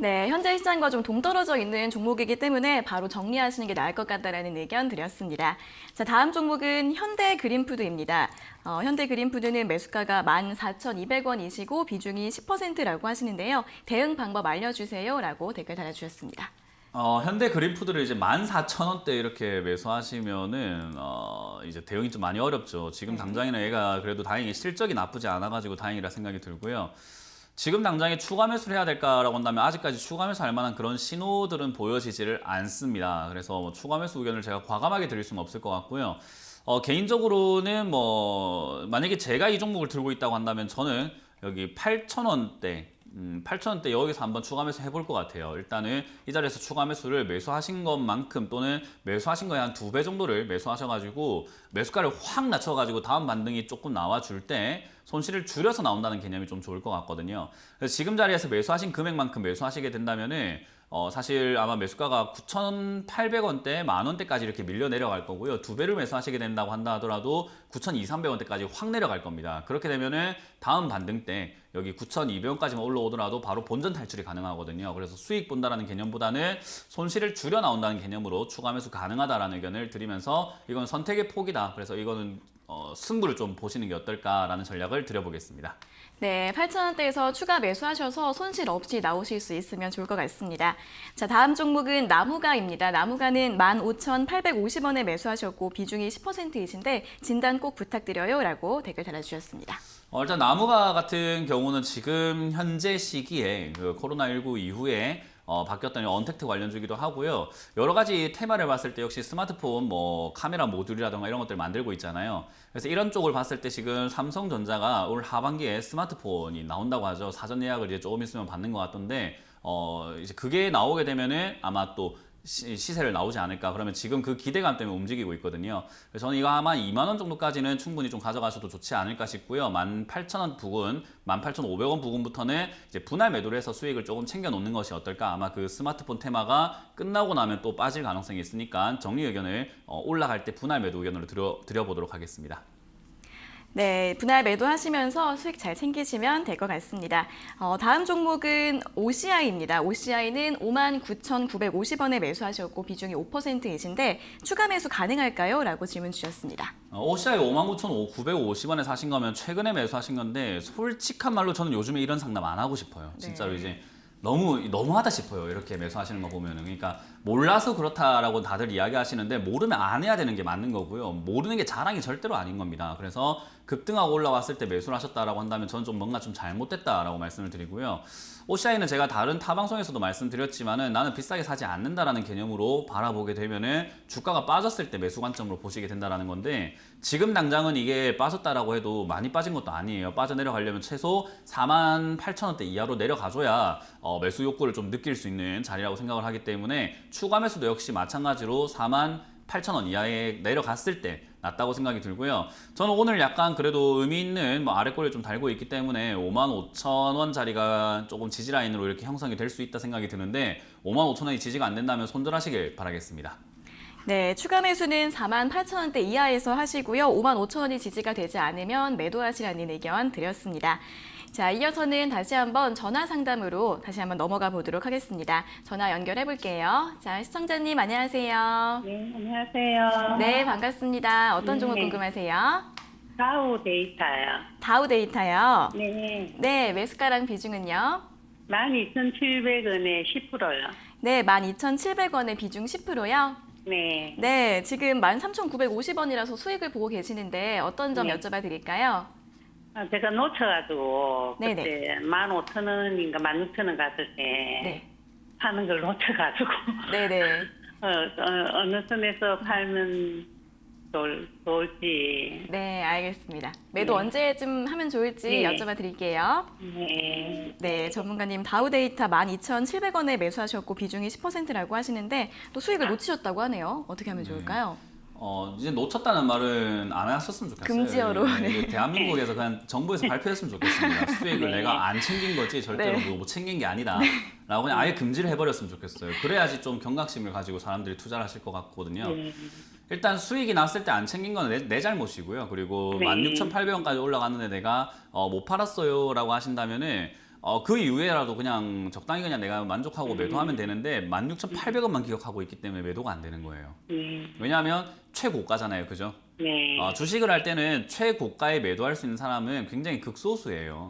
네, 현재 시장과 좀 동떨어져 있는 종목이기 때문에 바로 정리하시는 게 나을 것 같다라는 의견 드렸습니다. 자, 다음 종목은 현대그린푸드입니다. 현대그린푸드는 매수가가 14,200원이시고 비중이 10%라고 하시는데요. 대응 방법 알려주세요라고 댓글 달아주셨습니다. 현대그린푸드를 이제 14,000원대 이렇게 매수하시면은 이제 대응이 좀 많이 어렵죠. 지금 당장에는 얘가 그래도 다행히 실적이 나쁘지 않아가지고 다행이라 생각이 들고요. 지금 당장에 추가 매수를 해야 될까라고 한다면 아직까지 추가 매수할 만한 그런 신호들은 보여지지를 않습니다. 그래서 뭐 추가 매수 의견을 제가 과감하게 드릴 수는 없을 것 같고요. 개인적으로는 뭐 만약에 제가 이 종목을 들고 있다고 한다면 저는 여기 8,000원대 8,000원대 여기서 한번 추가 매수 해볼 것 같아요. 일단은 이 자리에서 추가 매수를 매수하신 것만큼 또는 매수하신 거에 한 2배 정도를 매수하셔가지고 매수가를 확 낮춰가지고 다음 반등이 조금 나와줄 때 손실을 줄여서 나온다는 개념이 좀 좋을 것 같거든요. 그래서 지금 자리에서 매수하신 금액만큼 매수하시게 된다면은 사실 아마 매수가가 9,800원대, 만원대까지 이렇게 밀려 내려갈 거고요. 2배를 매수하시게 된다고 한다 하더라도 9,200~300원대까지 확 내려갈 겁니다. 그렇게 되면은 다음 반등 때 여기 9,200원까지만 올라오더라도 바로 본전 탈출이 가능하거든요. 그래서 수익 본다라는 개념보다는 손실을 줄여 나온다는 개념으로 추가 매수 가능하다라는 의견을 드리면서 이건 선택의 폭이다. 그래서 이거는 승부를 좀 보시는 게 어떨까라는 전략을 드려보겠습니다. 네, 8,000원대에서 추가 매수하셔서 손실 없이 나오실 수 있으면 좋을 것 같습니다. 자, 다음 종목은 나무가입니다. 나무가는 15,850원에 매수하셨고 비중이 10%이신데 진단 꼭 부탁드려요 라고 댓글 달아주셨습니다. 일단 나무가 같은 경우는 지금 현재 시기에 그 코로나19 이후에 바뀌었던 언택트 관련주기도 하고요. 여러 가지 테마를 봤을 때 역시 스마트폰, 뭐 카메라 모듈이라든가 이런 것들 만들고 있잖아요. 그래서 이런 쪽을 봤을 때 지금 삼성전자가 올 하반기에 스마트폰이 나온다고 하죠. 사전 예약을 이제 조금 있으면 받는 것 같던데 이제 그게 나오게 되면은 아마 또 시세를 나오지 않을까. 그러면 지금 그 기대감 때문에 움직이고 있거든요. 그래서 저는 이거 아마 2만 원 정도까지는 충분히 좀 가져가셔도 좋지 않을까 싶고요. 18,000원 부근, 18,500원 부근부터는 이제 분할 매도를 해서 수익을 조금 챙겨 놓는 것이 어떨까. 아마 그 스마트폰 테마가 끝나고 나면 또 빠질 가능성이 있으니까 정리 의견을 올라갈 때 분할 매도 의견으로 드려보도록 하겠습니다. 네, 분할 매도하시면서 수익 잘 챙기시면 될 것 같습니다. 다음 종목은 OCI입니다. OCI는 59,950원에 매수하셨고 비중이 5%이신데 추가 매수 가능할까요? 라고 질문 주셨습니다. OCI 59,950원에 사신 거면 최근에 매수하신 건데 솔직한 말로 저는 요즘에 이런 상담 안 하고 싶어요. 진짜로 이제 너무하다 싶어요. 이렇게 매수하시는 거 보면은. 그러니까 몰라서 그렇다라고 다들 이야기하시는데 모르면 안 해야 되는 게 맞는 거고요. 모르는 게 자랑이 절대로 아닌 겁니다. 그래서 급등하고 올라왔을 때 매수를 하셨다라고 한다면 저는 좀 뭔가 좀 잘못됐다라고 말씀을 드리고요. OCI는 제가 다른 타 방송에서도 말씀드렸지만은 나는 비싸게 사지 않는다라는 개념으로 바라보게 되면은 주가가 빠졌을 때 매수 관점으로 보시게 된다라는 건데 지금 당장은 이게 빠졌다라고 해도 많이 빠진 것도 아니에요. 빠져 내려가려면 최소 48,000원대 이하로 내려가줘야 매수 욕구를 좀 느낄 수 있는 자리라고 생각을 하기 때문에 추가 매수도 역시 마찬가지로 48,000원 이하에 내려갔을 때 낫다고 생각이 들고요. 저는 오늘 약간 그래도 의미 있는 아래꼬리를 좀 달고 있기 때문에 55,000원 자리가 조금 지지 라인으로 이렇게 형성이 될 수 있다 생각이 드는데 55,000원이 지지가 안 된다면 손절하시길 바라겠습니다. 네, 추가 매수는 48,000원대 이하에서 하시고요. 55,000원이 지지가 되지 않으면 매도하시라는 의견 드렸습니다. 자, 이어서는 다시 한번 전화 상담으로 다시 한번 넘어가 보도록 하겠습니다. 전화 연결해 볼게요. 자, 시청자님 안녕하세요. 네, 안녕하세요. 네, 반갑습니다. 어떤 종목 네. 궁금하세요? 사우 데이터요. 다우 데이터요. 네, 네, 매수가랑 비중은요? 12,700원에 10%요. 네, 12,700원의 비중 10%요. 네. 네, 지금 13,950원이라서 수익을 보고 계시는데 어떤 점 네. 여쭤봐 드릴까요? 제가 놓쳐가지고 네네. 그때 15,000원인가 16,000원 갔을 때 네. 사는 걸 놓쳐가지고 네네. 어느 선에서 팔면 좋을지. 네, 알겠습니다. 매도 네. 언제쯤 하면 좋을지 네. 여쭤봐 드릴게요. 네. 네, 전문가님 다우데이터 12,700원에 매수하셨고 비중이 10%라고 하시는데 또 수익을 놓치셨다고 하네요. 어떻게 하면 좋을까요? 이제 놓쳤다는 말은 안 하셨으면 좋겠어요. 금지어로. 이게 대한민국에서 그냥 정부에서 발표했으면 좋겠습니다. 수익을 내가 안 챙긴 거지 절대로 네. 못 챙긴 게 아니다. 라고 그냥 아예 금지를 해버렸으면 좋겠어요. 그래야지 좀 경각심을 가지고 사람들이 투자를 하실 것 같거든요. 일단 수익이 났을 때 안 챙긴 건 내 잘못이고요. 그리고 네. 16,800원까지 올라갔는데 내가 못 팔았어요 라고 하신다면은 그 이후에라도 그냥 적당히 그냥 내가 만족하고 매도하면 되는데 16,800원만 기억하고 있기 때문에 매도가 안 되는 거예요. 왜냐하면 최고가잖아요. 그죠? 네. 주식을 할 때는 최고가에 매도할 수 있는 사람은 굉장히 극소수예요.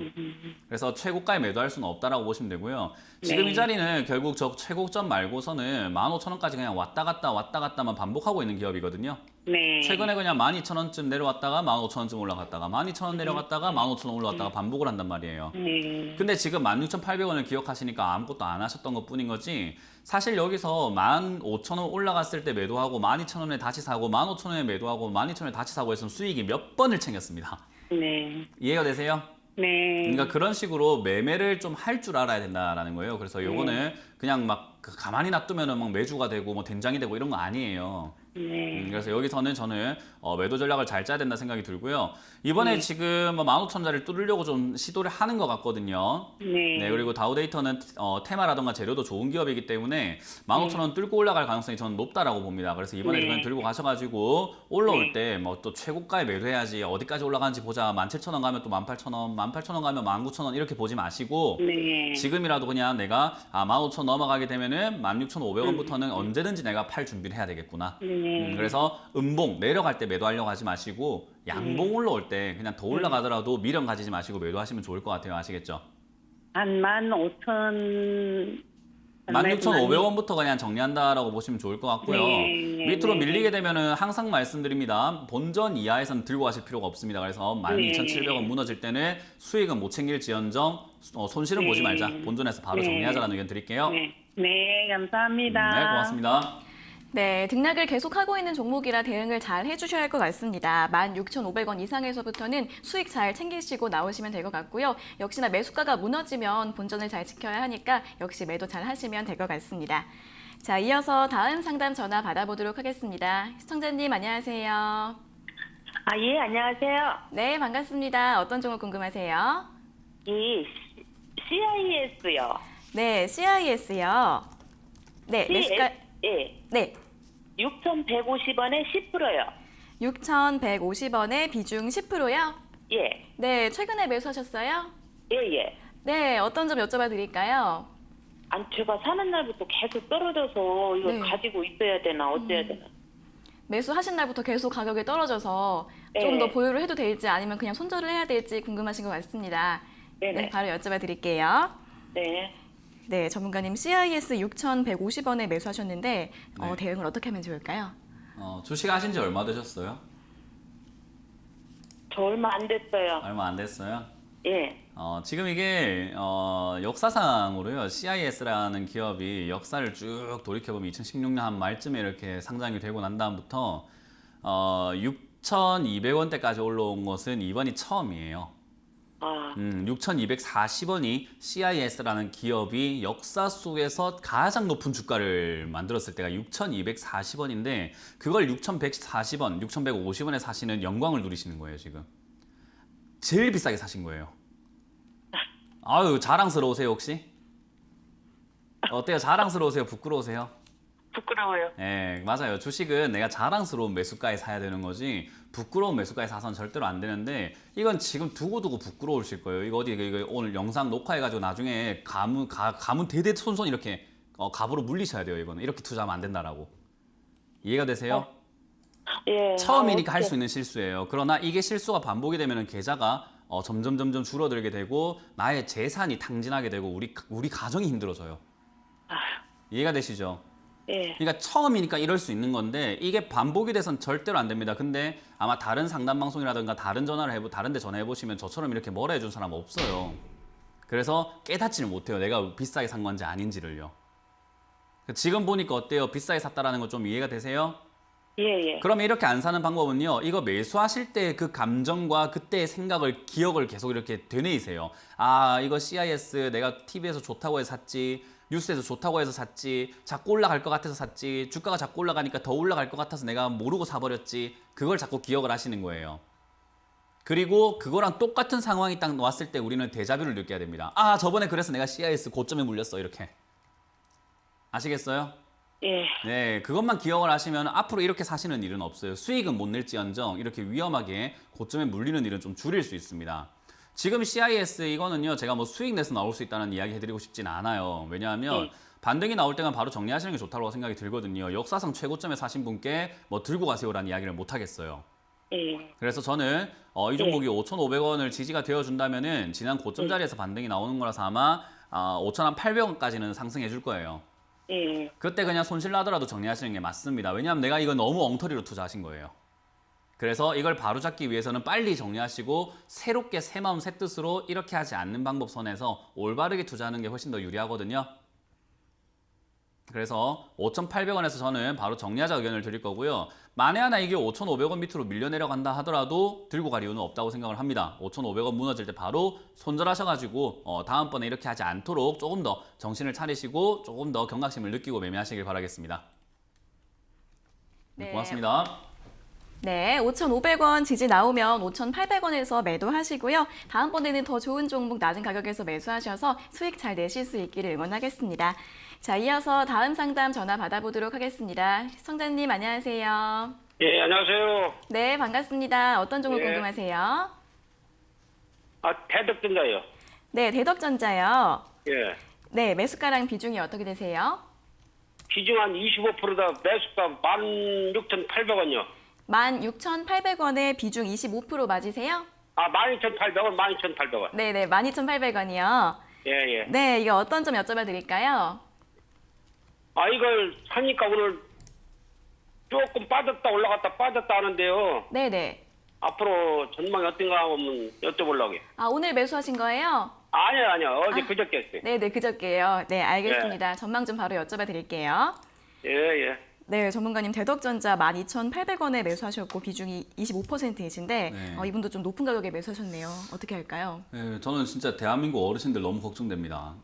그래서 최고가에 매도할 수는 없다라고 보시면 되고요. 지금 네. 이 자리는 결국 저 최고점 말고서는 15,000원까지 그냥 왔다 갔다만 반복하고 있는 기업이거든요. 네. 최근에 그냥 12,000원쯤 내려왔다가 15,000원쯤 올라갔다가 12,000원 내려갔다가 15,000원 올라갔다가 반복을 한단 말이에요. 네. 근데 지금 16,800원을 기억하시니까 아무것도 안 하셨던 것 뿐인 거지 사실 여기서 15,000원 올라갔을 때 매도하고 12,000원에 다시 사고 15,000원에 매도하고 12,000원에 다시 사고 해서 수익이 몇 번을 챙겼습니다. 네. 이해가 되세요? 네. 그러니까 그런 식으로 매매를 좀 할 줄 알아야 된다라는 거예요. 그래서 요거는 그냥 막 가만히 놔두면은 막 매주가 되고 뭐 된장이 되고 이런 거 아니에요. 네. 그래서 여기서는 저는 매도 전략을 잘 짜야 된다 생각이 들고요. 이번에 지금 15,000원짜리를 뚫으려고 좀 시도를 하는 것 같거든요. 네. 네, 그리고 다우데이터는 테마라던가 재료도 좋은 기업이기 때문에 15,000원 뚫고 올라갈 가능성이 저는 높다라고 봅니다. 그래서 이번에 네. 그냥 들고 가셔가지고 올라올 때 뭐 또 최고가에 매도해야지 어디까지 올라가는지 보자. 17,000원 가면 또 18,000원, 18,000원 가면 19,000원 이렇게 보지 마시고 네. 지금이라도 그냥 내가 15,000원 넘어가게 되면은 16,500원부터는 언제든지 내가 팔 준비를 해야 되겠구나. 네. 그래서 음봉 내려갈 때 매도하려고 하지 마시고 양봉 올라올 때 그냥 더 올라가더라도 미련 가지지 마시고 매도하시면 좋을 것 같아요. 아시겠죠? 한 15,000 16,500원부터 그냥 정리한다라고 보시면 좋을 것 같고요. 네, 밑으로 네. 밀리게 되면은 항상 말씀드립니다. 본전 이하에서는 들고 가실 필요가 없습니다. 그래서 12,700원 무너질 때는 수익은 못 챙길지언정 손실은 보지 말자. 본전에서 바로 네. 정리하자라는 의견 드릴게요. 네. 네, 감사합니다. 네, 고맙습니다. 네, 등락을 계속하고 있는 종목이라 대응을 잘 해주셔야 할 것 같습니다. 16,500원 이상에서부터는 수익 잘 챙기시고 나오시면 될 것 같고요. 역시나 매수가가 무너지면 본전을 잘 지켜야 하니까 역시 매도 잘 하시면 될 것 같습니다. 자, 이어서 다음 상담 전화 받아보도록 하겠습니다. 시청자님 안녕하세요. 아, 예, 안녕하세요. 네, 반갑습니다. 어떤 종목 궁금하세요? 이 CIS요. 네, CIS요. 네, 매수가 예. 네, 6,150원에 10%요. 6,150원에 비중 10%요. 예. 네, 최근에 매수하셨어요? 예, 예. 네, 어떤 점 여쭤봐 드릴까요? 아니, 제가 사는 날부터 계속 떨어져서 이거 네. 가지고 있어야 되나, 어째야 되나. 매수하신 날부터 계속 가격이 떨어져서 좀 네. 더 보유를 해도 될지 아니면 그냥 손절을 해야 될지 궁금하신 것 같습니다. 네네. 네, 바로 여쭤봐 드릴게요. 네. 네, 전문가님 CIS 6,150원에 매수하셨는데 네. 대응을 어떻게 하면 좋을까요? 주식 하신 지 얼마 되셨어요? 저 얼마 안 됐어요. 얼마 안 됐어요? 예. 지금 이게 역사상으로요, CIS라는 기업이 역사를 쭉 돌이켜보면 2016년 한 말쯤에 이렇게 상장이 되고 난 다음부터 6,200원대까지 올라온 것은 이번이 처음이에요. 아, 6,240원이 CIS라는 기업이 역사 속에서 가장 높은 주가를 만들었을 때가 6,240원인데 그걸 6,140원, 6,150원에 사시는 영광을 누리시는 거예요, 지금. 제일 비싸게 사신 거예요. 아유, 자랑스러우세요, 혹시? 어때요? 자랑스러우세요? 부끄러우세요? 부끄러워요. 네, 맞아요. 주식은 내가 자랑스러운 매수가에 사야 되는 거지 부끄러운 매수가에 사서는 절대로 안 되는데 이건 지금 두고두고 부끄러우실 거예요. 이거 어디 이거 오늘 영상 녹화해가지고 나중에 가문 대대손손 이렇게 갑으로 물리셔야 돼요. 이거는 이렇게 투자하면 안 된다라고. 이해가 되세요? 예. 처음이니까 아, 할 수 있는 실수예요. 그러나 이게 실수가 반복이 되면 계좌가 점점 줄어들게 되고 나의 재산이 탕진하게 되고 우리 가정이 힘들어져요. 이해가 되시죠? 예. 그러니까 처음이니까 이럴 수 있는 건데 이게 반복이 돼선 절대로 안 됩니다. 근데 아마 다른 상담 방송이라든가 다른 데 전화해 보시면 저처럼 이렇게 뭐라 해준 사람 없어요. 그래서 깨닫지를 못해요. 내가 비싸게 산 건지 아닌지를요. 지금 보니까 어때요? 비싸게 샀다라는 거 좀 이해가 되세요? 예, 예. 그러면 이렇게 안 사는 방법은요. 이거 매수하실 때 그 감정과 그때의 생각을 기억을 계속 이렇게 되뇌이세요. 아, 이거 CIS 내가 TV에서 좋다고 해서 샀지. 뉴스에서 좋다고 해서 샀지. 자꾸 올라갈 것 같아서 샀지. 주가가 자꾸 올라가니까 더 올라갈 것 같아서 내가 모르고 사버렸지. 그걸 자꾸 기억을 하시는 거예요. 그리고 그거랑 똑같은 상황이 딱 왔을 때 우리는 데자뷰를 느껴야 됩니다. 아, 저번에 그래서 내가 CIS 고점에 물렸어. 이렇게. 아시겠어요? 예. 네, 그것만 기억을 하시면 앞으로 이렇게 사시는 일은 없어요. 수익은 못 낼지언정 이렇게 위험하게 고점에 물리는 일은 좀 줄일 수 있습니다. 지금 CIS 이거는요, 제가 뭐 수익 내서 나올 수 있다는 이야기 해드리고 싶진 않아요. 왜냐하면 반등이 나올 때만 바로 정리하시는 게 좋다고 생각이 들거든요. 역사상 최고점에 사신 분께 뭐 들고 가세요라는 이야기를 못 하겠어요. 예. 그래서 저는 이 종목이 5,500원을 지지가 되어준다면은 지난 고점 자리에서 반등이 나오는 거라서 아마 5,800원까지는 상승해 줄 거예요. 예. 그때 그냥 손실 나더라도 정리하시는 게 맞습니다. 왜냐하면 내가 이거 너무 엉터리로 투자하신 거예요. 그래서 이걸 바로잡기 위해서는 빨리 정리하시고 새롭게 새 마음 새 뜻으로 이렇게 하지 않는 방법 선에서 올바르게 투자하는 게 훨씬 더 유리하거든요. 그래서 5,800원에서 저는 바로 정리하자 의견을 드릴 거고요. 만에 하나 이게 5,500원 밑으로 밀려 내려간다 하더라도 들고 갈 이유는 없다고 생각을 합니다. 5,500원 무너질 때 바로 손절하셔가지고 다음번에 이렇게 하지 않도록 조금 더 정신을 차리시고 조금 더 경각심을 느끼고 매매하시길 바라겠습니다. 네. 고맙습니다. 네, 5,500원 지지 나오면 5,800원에서 매도하시고요. 다음번에는 더 좋은 종목 낮은 가격에서 매수하셔서 수익 잘 내실 수 있기를 응원하겠습니다. 자, 이어서 다음 상담 전화 받아보도록 하겠습니다. 시청자님 안녕하세요. 예, 안녕하세요. 네, 반갑습니다. 어떤 종목 예. 궁금하세요? 대덕전자요. 네, 대덕전자요. 예. 네, 매수가랑 비중이 어떻게 되세요? 비중 한 25%다. 매수가 16,800원요. 16,800원에 비중 25% 맞으세요? 12,800원, 12,800원. 네네, 12,800원이요. 예, 예. 네, 이거 어떤 점 여쭤봐 드릴까요? 이걸 사니까 오늘 조금 빠졌다 올라갔다 빠졌다 하는데요. 네네. 앞으로 전망이 어떤가 하면 여쭤보려고요. 오늘 매수하신 거예요? 아니요. 어제 그저께 했어요. 네네, 그저께요. 네, 알겠습니다. 전망 좀 바로 여쭤봐 드릴게요. 예. 네, 전문가님 대덕전자 12,800원에 매수하셨고 비중이 25%이신데 네. 이분도 좀 높은 가격에 매수하셨네요. 어떻게 할까요? 네, 저는 진짜 대한민국 어르신들 너무 걱정됩니다.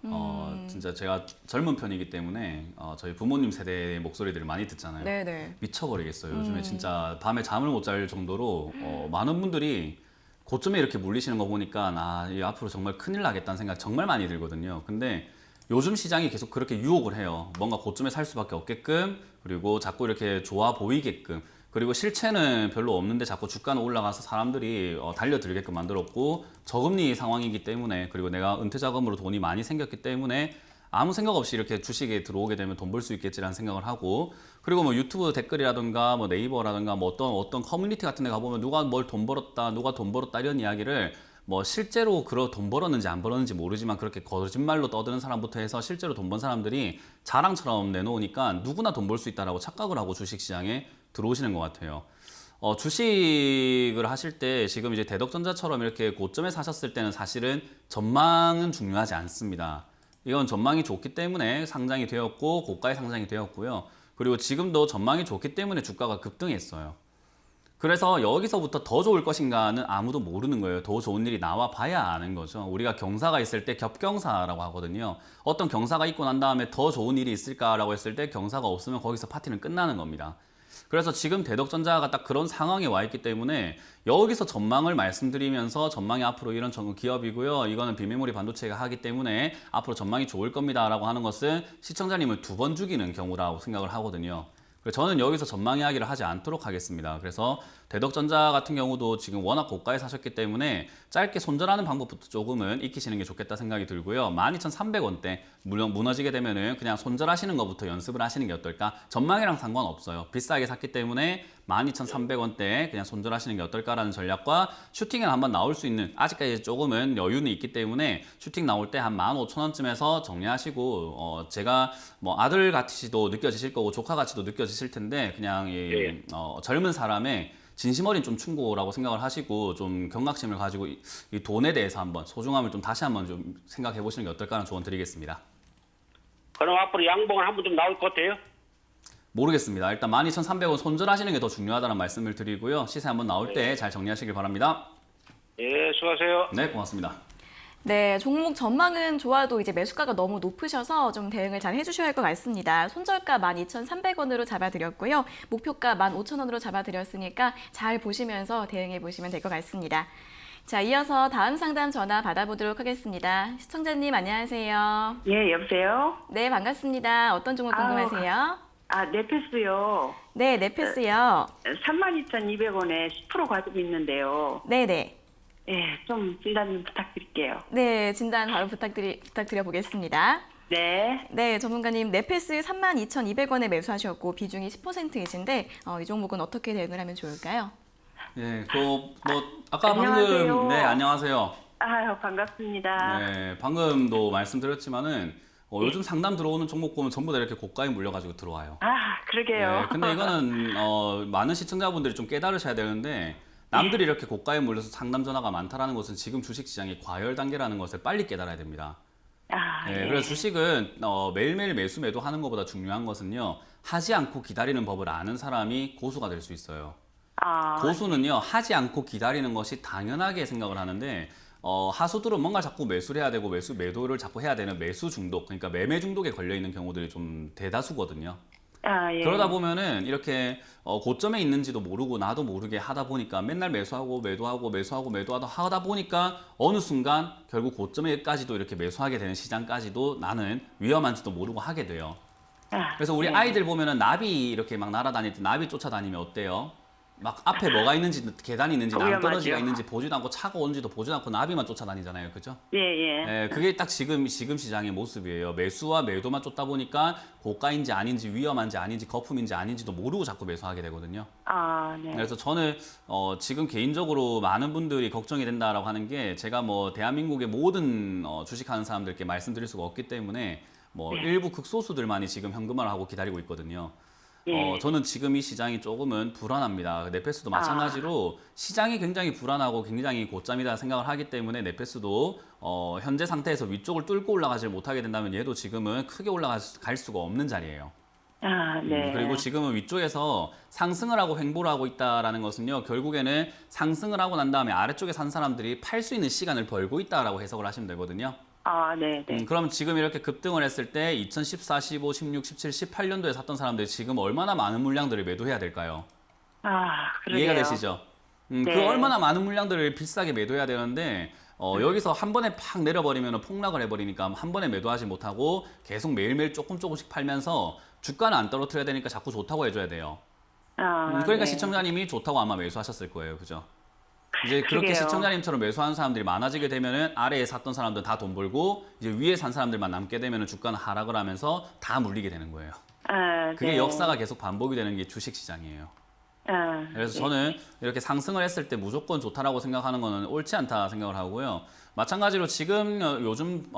진짜 제가 젊은 편이기 때문에 저희 부모님 세대의 목소리들을 많이 듣잖아요. 네네. 미쳐버리겠어요. 요즘에 진짜 밤에 잠을 못 잘 정도로 많은 분들이 고점에 이렇게 물리시는 거 보니까 이 앞으로 정말 큰일 나겠다는 생각 정말 많이 들거든요. 근데 요즘 시장이 계속 그렇게 유혹을 해요. 뭔가 고점에 살 수밖에 없게끔 그리고 자꾸 이렇게 좋아 보이게끔 그리고 실체는 별로 없는데 자꾸 주가는 올라가서 사람들이 달려들게끔 만들었고 저금리 상황이기 때문에 그리고 내가 은퇴 자금으로 돈이 많이 생겼기 때문에 아무 생각 없이 이렇게 주식에 들어오게 되면 돈 벌 수 있겠지라는 생각을 하고 그리고 뭐 유튜브 댓글이라든가 뭐 네이버라든가 뭐 어떤 커뮤니티 같은 데 가보면 누가 뭘 돈 벌었다 누가 돈 벌었다 이런 이야기를 뭐 실제로 돈 벌었는지 안 벌었는지 모르지만 그렇게 거짓말로 떠드는 사람부터 해서 실제로 돈 번 사람들이 자랑처럼 내놓으니까 누구나 돈 벌 수 있다라고 착각을 하고 주식시장에 들어오시는 것 같아요. 주식을 하실 때 지금 이제 대덕전자처럼 이렇게 고점에 사셨을 때는 사실은 전망은 중요하지 않습니다. 이건 전망이 좋기 때문에 상장이 되었고 고가에 상장이 되었고요. 그리고 지금도 전망이 좋기 때문에 주가가 급등했어요. 그래서 여기서부터 더 좋을 것인가는 아무도 모르는 거예요. 더 좋은 일이 나와 봐야 아는 거죠. 우리가 경사가 있을 때 겹경사라고 하거든요. 어떤 경사가 있고 난 다음에 더 좋은 일이 있을까라고 했을 때 경사가 없으면 거기서 파티는 끝나는 겁니다. 그래서 지금 대덕전자가 딱 그런 상황에 와 있기 때문에 여기서 전망을 말씀드리면서 전망이 앞으로 이런 기업이고요. 이거는 비메모리 반도체가 하기 때문에 앞으로 전망이 좋을 겁니다 라고 하는 것은 시청자님을 2번 죽이는 경우라고 생각을 하거든요. 그래서 저는 여기서 전망 이야기를 하지 않도록 하겠습니다. 그래서 대덕전자 같은 경우도 지금 워낙 고가에 사셨기 때문에 짧게 손절하는 방법부터 조금은 익히시는 게 좋겠다 생각이 들고요. 12,300원대 무너지게 되면은 그냥 손절하시는 것부터 연습을 하시는 게 어떨까? 전망이랑 상관없어요. 비싸게 샀기 때문에 12,300원대에 그냥 손절하시는 게 어떨까라는 전략과 슈팅에 한번 나올 수 있는 아직까지 조금은 여유는 있기 때문에 슈팅 나올 때 한 15,000원쯤에서 정리하시고 제가 뭐 아들 같이도 느껴지실 거고 조카 같이도 느껴지실 텐데 그냥 젊은 사람의 진심 어린 좀 충고라고 생각을 하시고 좀 경각심을 가지고 이 돈에 대해서 한번 소중함을 좀 다시 한번 좀 생각해 보시는 게 어떨까 하는 조언 드리겠습니다. 그럼 앞으로 양봉은 한번 좀 나올 것 같아요? 모르겠습니다. 일단 12,300원 손절하시는 게 더 중요하다는 말씀을 드리고요. 시세 한번 나올 때 잘 정리하시길 바랍니다. 예, 수고하세요. 네, 고맙습니다. 네, 종목 전망은 좋아도 이제 매수가가 너무 높으셔서 좀 대응을 잘 해주셔야 할 것 같습니다. 손절가 12,300원으로 잡아드렸고요. 목표가 15,000원으로 잡아드렸으니까 잘 보시면서 대응해 보시면 될 것 같습니다. 자, 이어서 다음 상담 전화 받아보도록 하겠습니다. 시청자님 안녕하세요. 예, 여보세요? 네, 반갑습니다. 어떤 종목 궁금하세요? 네패스요. 네, 네패스요. 32,200원에 10% 가지고 있는데요. 네네. 예, 좀 진단 좀 부탁드릴게요. 네, 진단 바로 부탁드려 보겠습니다. 네. 네, 전문가님, 네패스 32,200원에 매수하셨고 비중이 10%이신데 이 종목은 어떻게 대응을 하면 좋을까요? 예, 아까 안녕하세요. 방금 네, 안녕하세요. 아유, 반갑습니다. 네, 방금도 말씀드렸지만은 요즘 상담 들어오는 종목 보면 전부 다 이렇게 고가에 물려가지고 들어와요. 그러게요. 네, 근데 이거는 많은 시청자분들이 좀 깨달으셔야 되는데 남들이 이렇게 고가에 물려서 상담 전화가 많다라는 것은 지금 주식시장이 과열 단계라는 것을 빨리 깨달아야 됩니다. 네, 그래서 주식은 매일매일 매수 매도하는 것보다 중요한 것은요. 하지 않고 기다리는 법을 아는 사람이 고수가 될 수 있어요. 고수는요. 하지 않고 기다리는 것이 당연하게 생각을 하는데 하수들은 뭔가 자꾸 매수를 해야 되고 매도를 자꾸 해야 되는 매수 중독, 그러니까 매매 중독에 걸려 있는 경우들이 좀 대다수거든요. 예. 그러다 보면은 이렇게 고점에 있는지도 모르고 나도 모르게 하다 보니까 맨날 매수하고 매도하고 매수하고 매도하다 하다 보니까 어느 순간 결국 고점에까지도 이렇게 매수하게 되는 시장까지도 나는 위험한지도 모르고 하게 돼요. 그래서 우리 아이들 보면은 나비 이렇게 막 날아다닐 때 나비 쫓아다니면 어때요? 막 앞에 뭐가 있는지 계단이 있는지 낭떠러지가 있는지 보지도 않고 차가 온지도 보지도 않고 나비만 쫓아다니잖아요, 그죠? 예. 그게 딱 지금 시장의 모습이에요. 매수와 매도만 쫓다 보니까 고가인지 아닌지 위험한지 아닌지 거품인지 아닌지도 모르고 자꾸 매수하게 되거든요. 네. 그래서 저는 지금 개인적으로 많은 분들이 걱정이 된다라고 하는 게 제가 뭐 대한민국의 모든 주식하는 사람들께 말씀드릴 수가 없기 때문에 일부 극소수들만이 지금 현금화를 하고 기다리고 있거든요. 저는 지금 이 시장이 조금은 불안합니다. 네패스도 마찬가지로 시장이 굉장히 불안하고 굉장히 고점이다 생각을 하기 때문에 네패스도 현재 상태에서 위쪽을 뚫고 올라가지 못하게 된다면 얘도 지금은 크게 올라갈 수가 없는 자리예요. 네. 그리고 지금은 위쪽에서 상승을 하고 횡보를 하고 있다라는 것은요. 결국에는 상승을 하고 난 다음에 아래쪽에 산 사람들이 팔 수 있는 시간을 벌고 있다라고 해석을 하시면 되거든요. 네. 그럼 지금 이렇게 급등을 했을 때 2014, 15, 16, 17, 18년도에 샀던 사람들이 지금 얼마나 많은 물량들을 매도해야 될까요? 그러게요. 이해가 되시죠? 네. 그 얼마나 많은 물량들을 비싸게 매도해야 되는데 여기서 한 번에 팍 내려버리면 폭락을 해버리니까 한 번에 매도하지 못하고 계속 매일매일 조금씩 팔면서 주가는 안 떨어뜨려야 되니까 자꾸 좋다고 해줘야 돼요. 그러니까 네. 시청자님이 좋다고 아마 매수하셨을 거예요. 그죠? 이제 그렇게 그러게요. 시청자님처럼 매수하는 사람들이 많아지게 되면은 아래에 샀던 사람들 다 돈 벌고 이제 위에 산 사람들만 남게 되면은 주가는 하락을 하면서 다 물리게 되는 거예요. 그게 네. 역사가 계속 반복이 되는 게 주식 시장이에요. 그래서 네. 저는 이렇게 상승을 했을 때 무조건 좋다라고 생각하는 거는 옳지 않다 생각을 하고요. 마찬가지로 지금 요즘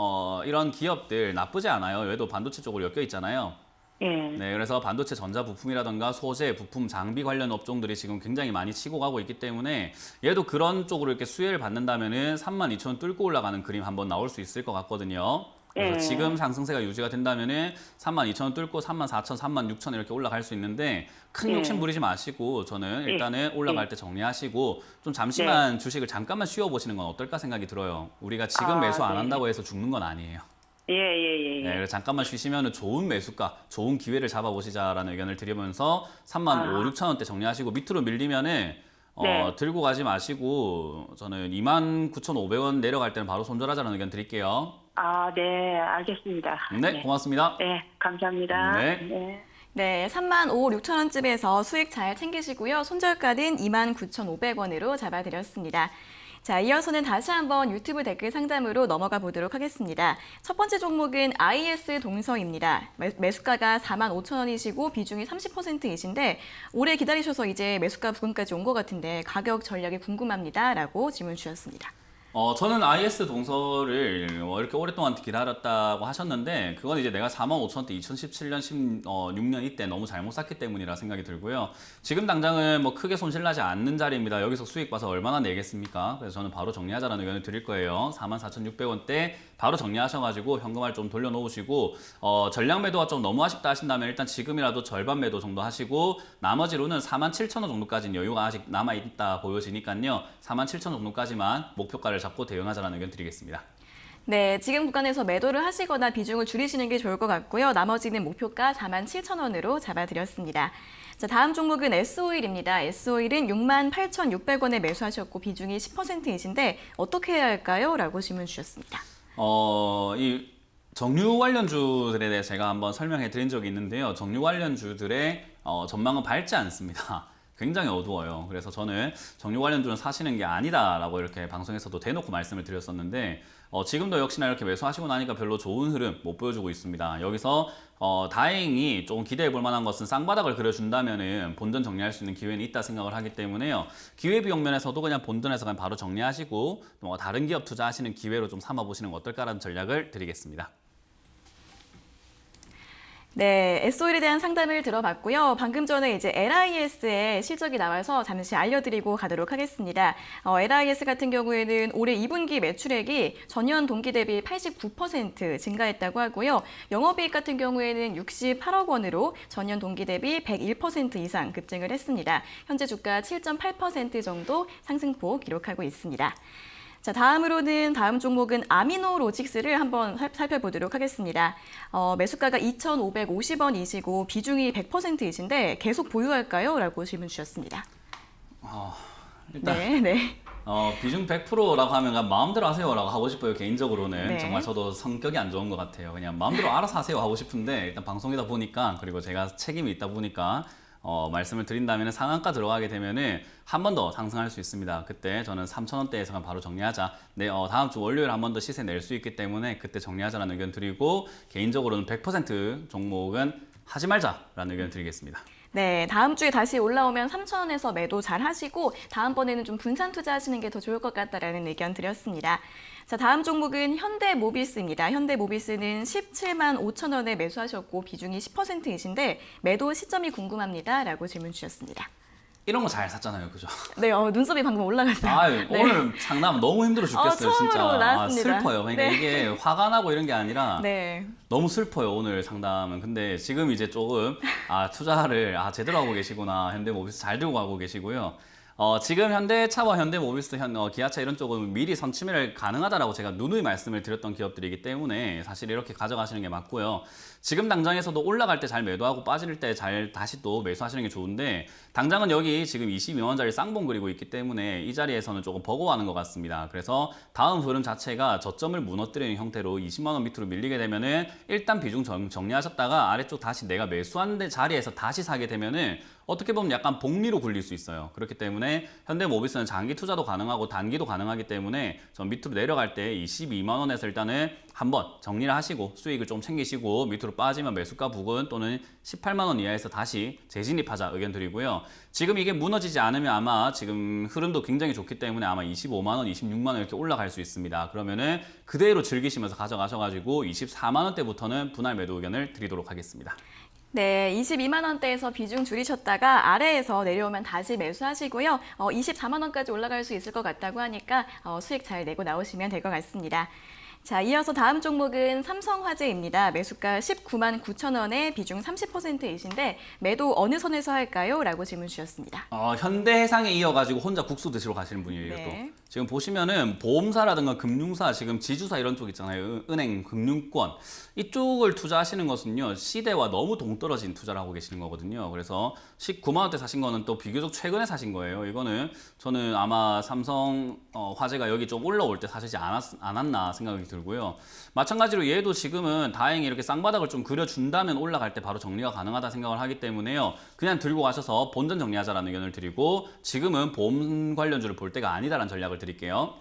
이런 기업들 나쁘지 않아요. 얘도 반도체 쪽으로 엮여 있잖아요. 예. 네, 그래서 반도체 전자 부품이라던가 소재, 부품, 장비 관련 업종들이 지금 굉장히 많이 치고 가고 있기 때문에 얘도 그런 쪽으로 이렇게 수혜를 받는다면은 32,000원 뚫고 올라가는 그림 한번 나올 수 있을 것 같거든요. 그래서 예. 지금 상승세가 유지가 된다면은 32,000원 뚫고 34,000, 36,000 이렇게 올라갈 수 있는데 큰 예. 욕심 부리지 마시고 저는 일단은 올라갈 때 정리하시고 좀 잠시만 주식을 잠깐만 쉬어 보시는 건 어떨까 생각이 들어요. 우리가 지금 매수 안 네. 한다고 해서 죽는 건 아니에요. 예. 네, 그래서 잠깐만 쉬시면 좋은 매수가, 좋은 기회를 잡아보시자라는 의견을 드리면서 35,000, 6,000원대 정리하시고 밑으로 밀리면은 네. 들고 가지 마시고 저는 29,500원 내려갈 때는 바로 손절하자는 의견 드릴게요. 네, 알겠습니다. 네, 고맙습니다. 네, 감사합니다. 네. 네. 네, 35,600원쯤에서 수익 잘 챙기시고요. 손절가는 29,500원으로 잡아드렸습니다. 자, 이어서는 다시 한번 유튜브 댓글 상담으로 넘어가 보도록 하겠습니다. 첫 번째 종목은 IS 동서입니다. 매수가가 45,000원이시고 비중이 30%이신데 올해 기다리셔서 이제 매수가 부근까지 온 것 같은데 가격 전략이 궁금합니다. 라고 질문 주셨습니다. 저는 IS 동서를 이렇게 오랫동안 기다렸다고 하셨는데 그건 이제 내가 45,000원대 2017년, 16년 이때 너무 잘못 샀기 때문이라 생각이 들고요. 지금 당장은 뭐 크게 손실나지 않는 자리입니다. 여기서 수익 봐서 얼마나 내겠습니까? 그래서 저는 바로 정리하자라는 의견을 드릴 거예요. 44,600원대 바로 정리하셔가지고 현금을 좀 돌려놓으시고 전량 매도가 좀 너무 아쉽다 하신다면 일단 지금이라도 절반 매도 정도 하시고 나머지로는 47,000원 정도까지는 여유가 아직 남아있다 보여지니까요. 47,000원 정도까지만 목표가를 잡고 대응하자라는 의견 드리겠습니다. 네, 지금 구간에서 매도를 하시거나 비중을 줄이시는 게 좋을 것 같고요. 나머지는 목표가 47,000원으로 잡아드렸습니다. 자, 다음 종목은 S오일입니다. S오일은 68,600원에 매수하셨고 비중이 10%이신데 어떻게 해야 할까요? 라고 질문 주셨습니다. 이 정유 관련주들에 대해 제가 한번 설명해 드린 적이 있는데요. 정유 관련주들의 전망은 밝지 않습니다. 굉장히 어두워요. 그래서 저는 정유 관련주는 사시는 게 아니다라고 이렇게 방송에서도 대놓고 말씀을 드렸었는데 지금도 역시나 이렇게 매수하시고 나니까 별로 좋은 흐름 못 보여주고 있습니다. 여기서 다행히 조금 기대해 볼 만한 것은 쌍바닥을 그려준다면은 본전 정리할 수 있는 기회는 있다 생각을 하기 때문에요. 기회비용 면에서도 그냥 본전에서 그냥 바로 정리하시고 또 다른 기업 투자하시는 기회로 좀 삼아보시는 건 어떨까라는 전략을 드리겠습니다. 네, S오일에 대한 상담을 들어봤고요. 방금 전에 이제 LIS의 실적이 나와서 잠시 알려드리고 가도록 하겠습니다. LIS 같은 경우에는 올해 2분기 매출액이 전년 동기 대비 89% 증가했다고 하고요. 영업이익 같은 경우에는 68억 원으로 전년 동기 대비 101% 이상 급증을 했습니다. 현재 주가 7.8% 정도 상승폭 기록하고 있습니다. 자, 다음 종목은 아미노로직스를 한번 살펴보도록 하겠습니다. 매수가가 2,550원이시고 비중이 100%이신데 계속 보유할까요? 라고 질문 주셨습니다. 일단 네. 비중 100%라고 하면 마음대로 하세요라고 하고 싶어요. 개인적으로는 네. 정말 저도 성격이 안 좋은 것 같아요. 그냥 마음대로 알아서 하세요 하고 싶은데 일단 방송이다 보니까 그리고 제가 책임이 있다 보니까 말씀을 드린다면 상한가 들어가게 되면은 한 번 더 상승할 수 있습니다. 그때 저는 3,000원대에서 바로 정리하자. 네, 다음 주 월요일 한 번 더 시세 낼 수 있기 때문에 그때 정리하자라는 의견 드리고 개인적으로는 100% 종목은 하지 말자라는 의견 드리겠습니다. 네, 다음 주에 다시 올라오면 3,000원에서 매도 잘 하시고 다음번에는 좀 분산 투자하시는 게 더 좋을 것 같다라는 의견 드렸습니다. 자, 다음 종목은 현대모비스입니다. 현대모비스는 17만 5천 원에 매수하셨고 비중이 10%이신데 매도 시점이 궁금합니다. 라고 질문 주셨습니다. 이런 거 잘 샀잖아요, 그죠? 네, 눈썹이 방금 올라갔어요. 네. 오늘 상담 너무 힘들어 죽겠어요, 처음으로 진짜. 나왔습니다. 슬퍼요. 그러니까 네. 이게 화가 나고 이런 게 아니라 네. 너무 슬퍼요, 오늘 상담은. 근데 지금 이제 조금 투자를 제대로 하고 계시구나. 현대모비스 잘 들고 가고 계시고요. 지금 현대차와 현대모비스, 기아차 이런 쪽은 미리 선취매를 가능하다라고 제가 누누이 말씀을 드렸던 기업들이기 때문에 사실 이렇게 가져가시는 게 맞고요. 지금 당장에서도 올라갈 때 잘 매도하고 빠질 때 잘 다시 또 매수하시는 게 좋은데 당장은 여기 지금 22만원짜리 쌍봉 그리고 있기 때문에 이 자리에서는 조금 버거워하는 것 같습니다. 그래서 다음 흐름 자체가 저점을 무너뜨리는 형태로 20만원 밑으로 밀리게 되면은 일단 비중 정리하셨다가 아래쪽 다시 내가 매수한 자리에서 다시 사게 되면은 어떻게 보면 약간 복리로 굴릴 수 있어요. 그렇기 때문에 현대모비스는 장기 투자도 가능하고 단기도 가능하기 때문에 전 밑으로 내려갈 때 이 12만 원에서 일단은 한번 정리를 하시고 수익을 좀 챙기시고 밑으로 빠지면 매수가 부근 또는 18만 원 이하에서 다시 재진입하자 의견 드리고요. 지금 이게 무너지지 않으면 아마 지금 흐름도 굉장히 좋기 때문에 아마 25만 원, 26만 원 이렇게 올라갈 수 있습니다. 그러면은 그대로 즐기시면서 가져가셔가지고 24만 원대부터는 분할 매도 의견을 드리도록 하겠습니다. 네, 22만 원대에서 비중 줄이셨다가 아래에서 내려오면 다시 매수하시고요. 24만 원까지 올라갈 수 있을 것 같다고 하니까 수익 잘 내고 나오시면 될 것 같습니다. 자, 이어서 다음 종목은 삼성화재입니다. 매수가 19만 9천 원에 비중 30%이신데 매도 어느 선에서 할까요? 라고 질문 주셨습니다. 현대해상에 이어가지고 혼자 국수 드시러 가시는 분이에요. 네. 또 지금 보시면은 보험사라든가 금융사, 지금 지주사 이런 쪽 있잖아요. 은행, 금융권 이쪽을 투자하시는 것은요 시대와 너무 동떨어진 투자를 하고 계시는 거거든요. 그래서 19만 원대 사신 거는 또 비교적 최근에 사신 거예요. 이거는 저는 아마 삼성 화재가 여기 좀 올라올 때 사시지 않았나 생각이 들고요. 마찬가지로 얘도 지금은 다행히 이렇게 쌍바닥을 좀 그려준다면 올라갈 때 바로 정리가 가능하다 생각을 하기 때문에요. 그냥 들고 가셔서 본전 정리하자라는 의견을 드리고 지금은 보험 관련주를 볼 때가 아니다라는 전략을 드릴게요.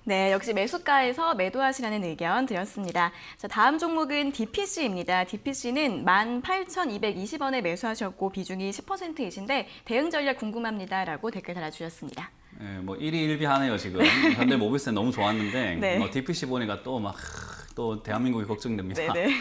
네, 역시 매수가에서 매도하시라는 의견 드렸습니다. 자, 다음 종목은 DPC입니다. DPC는 18,220원에 매수하셨고 비중이 10%이신데 대응 전략 궁금합니다라고 댓글 달아주셨습니다. 네, 뭐 일희일비하네요 지금. 현대모비스는 너무 좋았는데 네. DPC 보니까 또 막 또 대한민국이 걱정됩니다. 네네.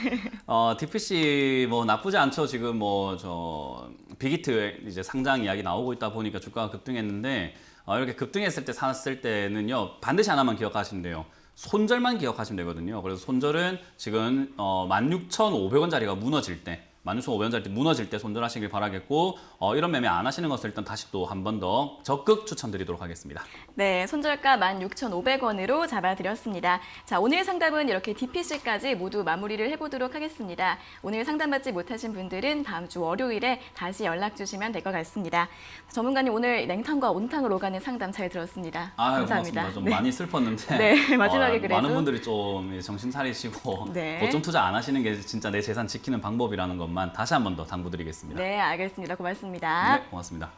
DPC 뭐 나쁘지 않죠. 지금 뭐 저 빅히트 이제 상장 이야기 나오고 있다 보니까 주가가 급등했는데 이렇게 급등했을 때 샀을 때는요 반드시 하나만 기억하시면 돼요. 손절만 기억하시면 되거든요. 그래서 손절은 지금 16,500원짜리가 무너질 때 16,500원짜리 무너질 때 손절하시길 바라겠고 이런 매매 안 하시는 것을 일단 다시 또 한 번 더 적극 추천드리도록 하겠습니다. 네, 손절가 16,500원으로 잡아드렸습니다. 자, 오늘 상담은 이렇게 DPC까지 모두 마무리를 해보도록 하겠습니다. 오늘 상담받지 못하신 분들은 다음 주 월요일에 다시 연락 주시면 될 것 같습니다. 전문가님 오늘 냉탕과 온탕으로 가는 상담 잘 들었습니다. 감사합니다. 고맙습니다. 좀 네. 많이 슬펐는데 네, 마지막에 그래도. 많은 분들이 좀 정신 차리시고 네. 보점 투자 안 하시는 게 진짜 내 재산 지키는 방법이라는 것만 다시 한 번 더 당부드리겠습니다. 네, 알겠습니다. 고맙습니다. 네, 고맙습니다.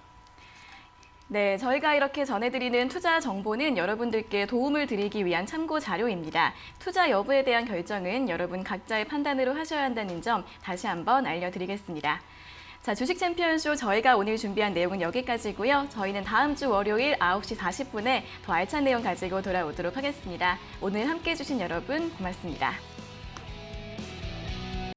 네, 저희가 이렇게 전해드리는 투자 정보는 여러분들께 도움을 드리기 위한 참고 자료입니다. 투자 여부에 대한 결정은 여러분 각자의 판단으로 하셔야 한다는 점 다시 한번 알려드리겠습니다. 자, 주식 챔피언쇼 저희가 오늘 준비한 내용은 여기까지고요. 저희는 다음 주 월요일 9시 40분에 더 알찬 내용 가지고 돌아오도록 하겠습니다. 오늘 함께해 주신 여러분 고맙습니다.